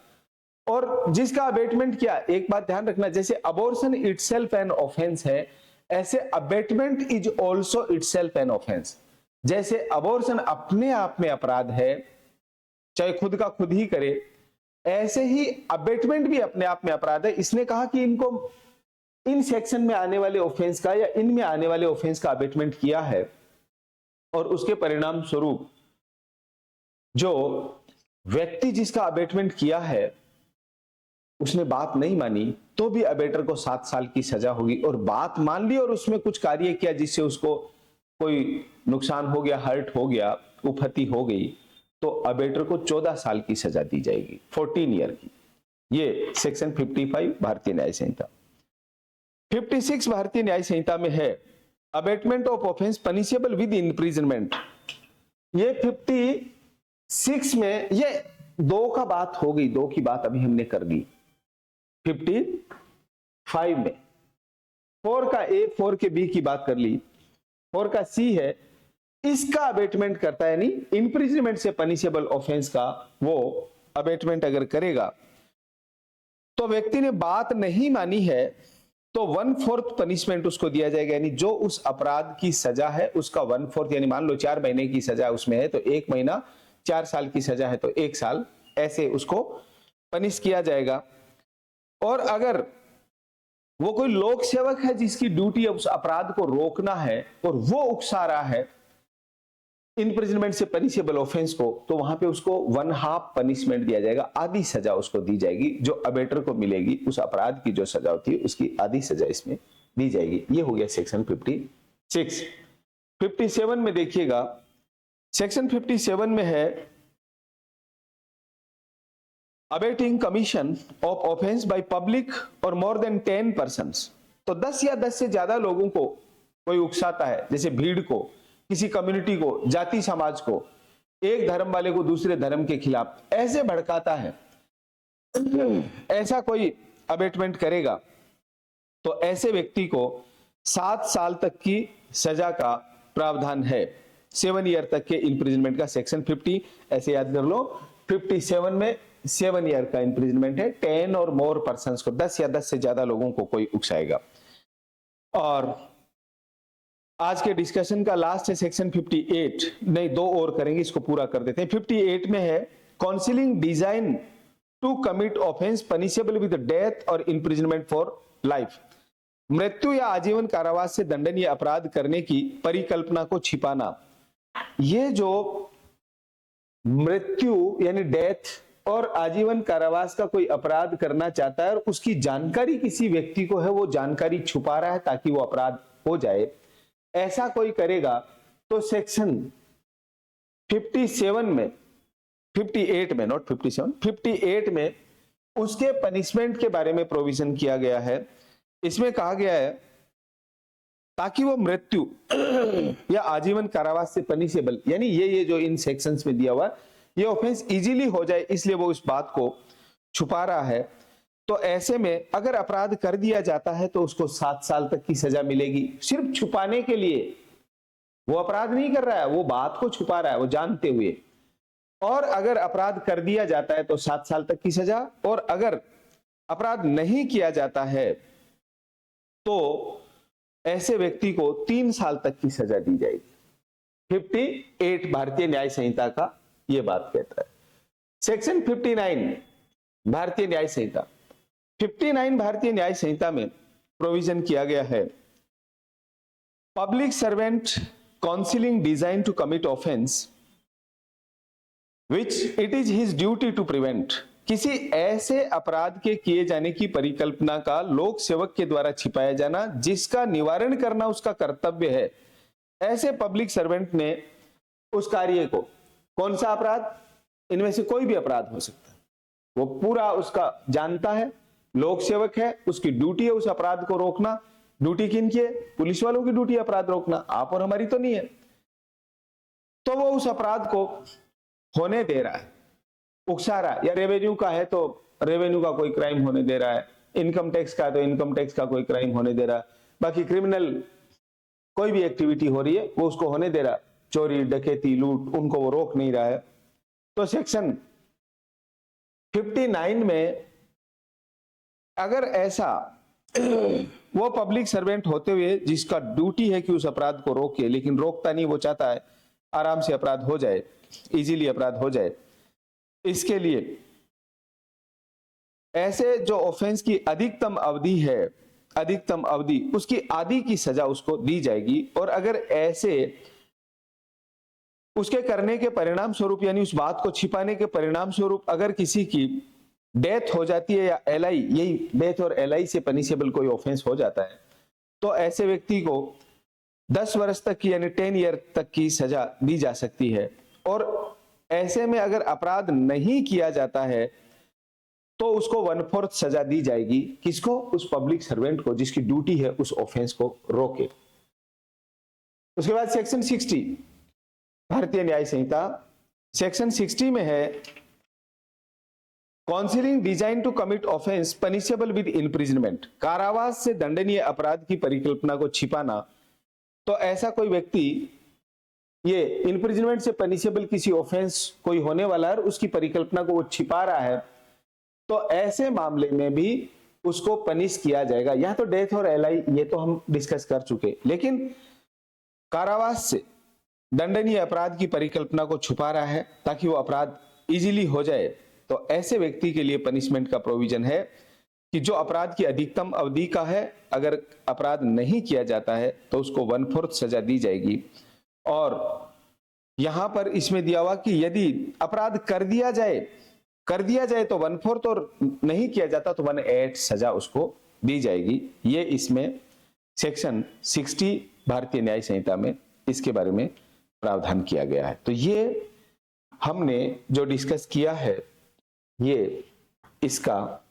और जिसका अबेटमेंट क्या, एक बात ध्यान रखना, जैसे अबॉर्शन इटसेल्फ एन ऑफेंस है, ऐसे abetment is also itself an offence. जैसे अबॉर्शन अपने आप में अपराध है, चाहे खुद का खुद ही करे, ऐसे ही अबेटमेंट भी अपने आप में अपराध है। इसने कहा कि इनको इन सेक्शन में आने वाले ऑफेंस का या इनमें आने वाले ऑफेंस का अबेटमेंट किया है, और उसके परिणाम स्वरूप जो व्यक्ति जिसका अबेटमेंट किया है उसने बात नहीं मानी, तो भी अबेटर को 7 साल की सजा होगी। और बात मान ली और उसमें कुछ कार्य किया जिससे उसको कोई नुकसान हो गया, हर्ट हो गया, उपहति हो गई, तो अबेटर को 14 साल की सजा दी जाएगी, 14 ईयर की। ये सेक्शन 55 भारतीय न्याय संहिता। 56 भारतीय न्याय संहिता में है abetment of offence punishable with imprisonment. ये 56 में, ये 2 का बात हो गई, 2 की बात अभी हमने कर दी 55 में। 4 का ए, 4 के बी की बात कर ली, 4 का सी है, इसका अबेटमेंट करता है, यानी इम्प्रिजनमेंट से पनिशेबल ऑफेंस का वो अबेटमेंट अगर करेगा तो व्यक्ति ने बात नहीं मानी है तो 1/4 पनिशमेंट उसको दिया जाएगा, यानी जो उस अपराध की सजा है उसका 1/4, यानी मान लो 4 महीने की सजा उसमें है तो 1 महीना, 4 साल की सजा है तो 1 साल, ऐसे उसको पनिश किया जाएगा। और अगर वो कोई लोक सेवक है जिसकी ड्यूटी उस अपराध को रोकना है और वो उकसा रहा है इम्प्रिजनमेंट से पनिशेबल ऑफेंस को, तो वहां पे उसको 1/2 पनिशमेंट दिया जाएगा, आधी सजा उसको दी जाएगी, जो अबेटर को मिलेगी उस अपराध की जो सजा होती है उसकी आधी सजा इसमें दी जाएगी। ये हो गया सेक्शन 56। 57 में देखिएगा, सेक्शन 57 में है abetting commission of offence by public और मोर देन 10 पर्सन्स। तो 10 या 10 से ज्यादा लोगों को कोई उकसाता है, जैसे भीड़ को, किसी कम्युनिटी को, जाति समाज को, एक धर्म वाले को दूसरे धर्म के खिलाफ ऐसे भड़काता है, ऐसा कोई अबेटमेंट करेगा तो ऐसे व्यक्ति को 7 साल तक की सजा का प्रावधान है, 7 ईयर तक के इंप्रिजनमेंट का। सेक्शन 50 ऐसे याद कर लो, 57 में 7 ईयर का इंप्रिजनमेंट है, 10 और मोर पर्सन्स को, 10 या 10 से ज्यादा लोगों को कोई उकसाएगा। और आज के डिस्कशन का लास्ट है सेक्शन 58, नहीं 2 और करेंगे, इसको पूरा कर देते हैं। 58 में है counselling design to commit offence punishable with death और इंप्रिजनमेंट फॉर लाइफ। मृत्यु या आजीवन कारावास से दंडनीय अपराध करने की परिकल्पना को छिपाना। ये जो मृत्यु यानी डेथ और आजीवन कारावास का कोई अपराध करना चाहता है और उसकी जानकारी किसी व्यक्ति को है, वो जानकारी छुपा रहा है ताकि वो अपराध हो जाए, ऐसा कोई करेगा तो सेक्शन 57 में, 58 में, नॉट 57, 58 में उसके पनिशमेंट के बारे में प्रोविजन किया गया है। इसमें कहा गया है ताकि वो मृत्यु या आजीवन कारावास से पनिशेबल, यानी ये जो इन सेक्शंस में दिया हुआ है ये ऑफेंस इजीली हो जाए, इसलिए वो इस बात को छुपा रहा है। तो ऐसे में अगर अपराध कर दिया जाता है तो उसको 7 साल तक की सजा मिलेगी, सिर्फ छुपाने के लिए। वो अपराध नहीं कर रहा है, वो बात को छुपा रहा है, वो जानते हुए। और अगर अपराध कर दिया जाता है तो 7 साल तक की सजा, और अगर अपराध नहीं किया जाता है तो ऐसे व्यक्ति को 3 साल तक की सजा दी जाएगी। 58 भारतीय न्याय संहिता का ये बात कहता है। सेक्शन 59 भारतीय न्याय संहिता, 59 भारतीय न्याय संहिता में प्रोविजन किया गया है public servant counselling design to commit offence which it is his duty to prevent. किसी ऐसे अपराध के किए जाने की परिकल्पना का लोक सेवक के द्वारा छिपाया जाना जिसका निवारण करना उसका कर्तव्य है, ऐसे पब्लिक सर्वेंट ने उस कार्य को, कौन सा अपराध, इनमें से कोई भी अपराध हो सकता है, वो पूरा उसका जानता है, लोक सेवक है, उसकी ड्यूटी है उस अपराध को रोकना। ड्यूटी किनकी है? पुलिस वालों की ड्यूटी अपराध रोकना, आप और हमारी तो नहीं है। तो वो उस अपराध को होने दे रहा है, उकसा रहा है, या रेवेन्यू का है तो रेवेन्यू का कोई क्राइम होने दे रहा है, इनकम टैक्स का है तो इनकम टैक्स का कोई क्राइम होने दे रहा है, बाकी क्रिमिनल कोई भी एक्टिविटी हो रही है वो उसको होने दे रहा है, चोरी डकैती लूट, उनको वो रोक नहीं रहा है। तो सेक्शन 59 में अगर ऐसा वो पब्लिक सर्वेंट होते हुए जिसका ड्यूटी है कि उस अपराध को रोके, लेकिन रोकता नहीं, वो चाहता है आराम से अपराध हो जाए, इजीली अपराध हो जाए, इसके लिए ऐसे जो ऑफेंस की अधिकतम अवधि है, अधिकतम अवधि उसकी आधी की सजा उसको दी जाएगी। और अगर ऐसे उसके करने के परिणाम स्वरूप, यानी उस बात को छिपाने के परिणाम स्वरूप अगर किसी की डेथ हो जाती है या एलआई, यही डेथ और एलआई से पनिशेबल कोई ऑफेंस हो जाता है, तो ऐसे व्यक्ति को 10 वर्ष तक की यानी 10 ईयर तक की सजा दी जा सकती है। और ऐसे में अगर अपराध नहीं किया जाता है तो उसको 1/4 सजा दी जाएगी। किसको? उस पब्लिक सर्वेंट को जिसकी ड्यूटी है उस ऑफेंस को रोके। उसके बाद सेक्शन 60 भारतीय न्याय संहिता, सेक्शन 60 में है counselling design to commit offence punishable with imprisonment. कारावास से दंडनीय अपराध की परिकल्पना को छिपाना। तो ऐसा कोई व्यक्ति ये इम्प्रिजनमेंट से पनिशेबल किसी ऑफेंस कोई होने वाला है और उसकी परिकल्पना को वो छिपा रहा है, तो ऐसे मामले में भी उसको पनिश किया जाएगा। यह तो डेथ और एलआई ये तो हम डिस्कस कर चुके, लेकिन कारावास से दंडनीय अपराध की परिकल्पना को छुपा रहा है ताकि वो अपराध इजीली हो जाए, तो ऐसे व्यक्ति के लिए पनिशमेंट का प्रोविजन है कि जो अपराध की अधिकतम अवधि का है, अगर अपराध नहीं किया जाता है तो उसको 1/4 सजा दी जाएगी। और यहां पर इसमें दिया हुआ कि यदि अपराध कर दिया जाए तो 1/4 और नहीं किया जाता तो 1/8 सजा उसको दी जाएगी। ये इसमें सेक्शन 60 भारतीय न्याय संहिता में इसके बारे में प्रावधान किया गया है। तो ये हमने जो डिस्कस किया है, ये इसका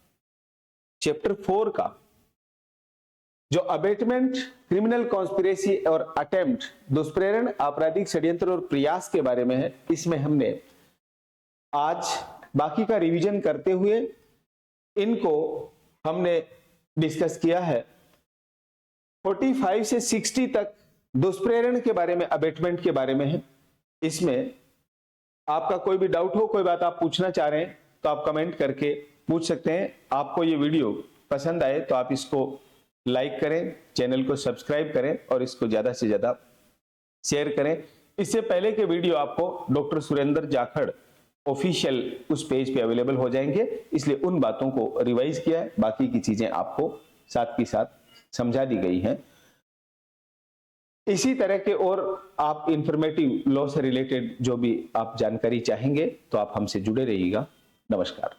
चैप्टर 4 का जो अबेटमेंट, क्रिमिनल कॉन्स्पिरेसी और अटेम्प्ट, दुष्प्रेरण, आपराधिक षड्यंत्र और प्रयास के बारे में है। इसमें हमने आज बाकी का रिवीजन करते हुए इनको हमने डिस्कस किया है। 45 से 60 तक दुष्प्रेरण के बारे में, अबेटमेंट के बारे में है। इसमें आपका कोई भी डाउट हो, कोई बात आप पूछना चाह रहे हैं तो आप कमेंट करके पूछ सकते हैं। आपको ये वीडियो पसंद आए तो आप इसको लाइक करें, चैनल को सब्सक्राइब करें और इसको ज्यादा से ज्यादा शेयर करें। इससे पहले के वीडियो आपको डॉक्टर सुरेंद्र जाखड़ ऑफिशियल उस पेज पे अवेलेबल हो जाएंगे, इसलिए उन बातों को रिवाइज किया है, बाकी की चीजें आपको साथ के साथ समझा दी गई हैं। इसी तरह के और आप इंफॉर्मेटिव लॉ से रिलेटेड जो भी आप जानकारी चाहेंगे तो आप हमसे जुड़े रहिएगा। नमस्कार।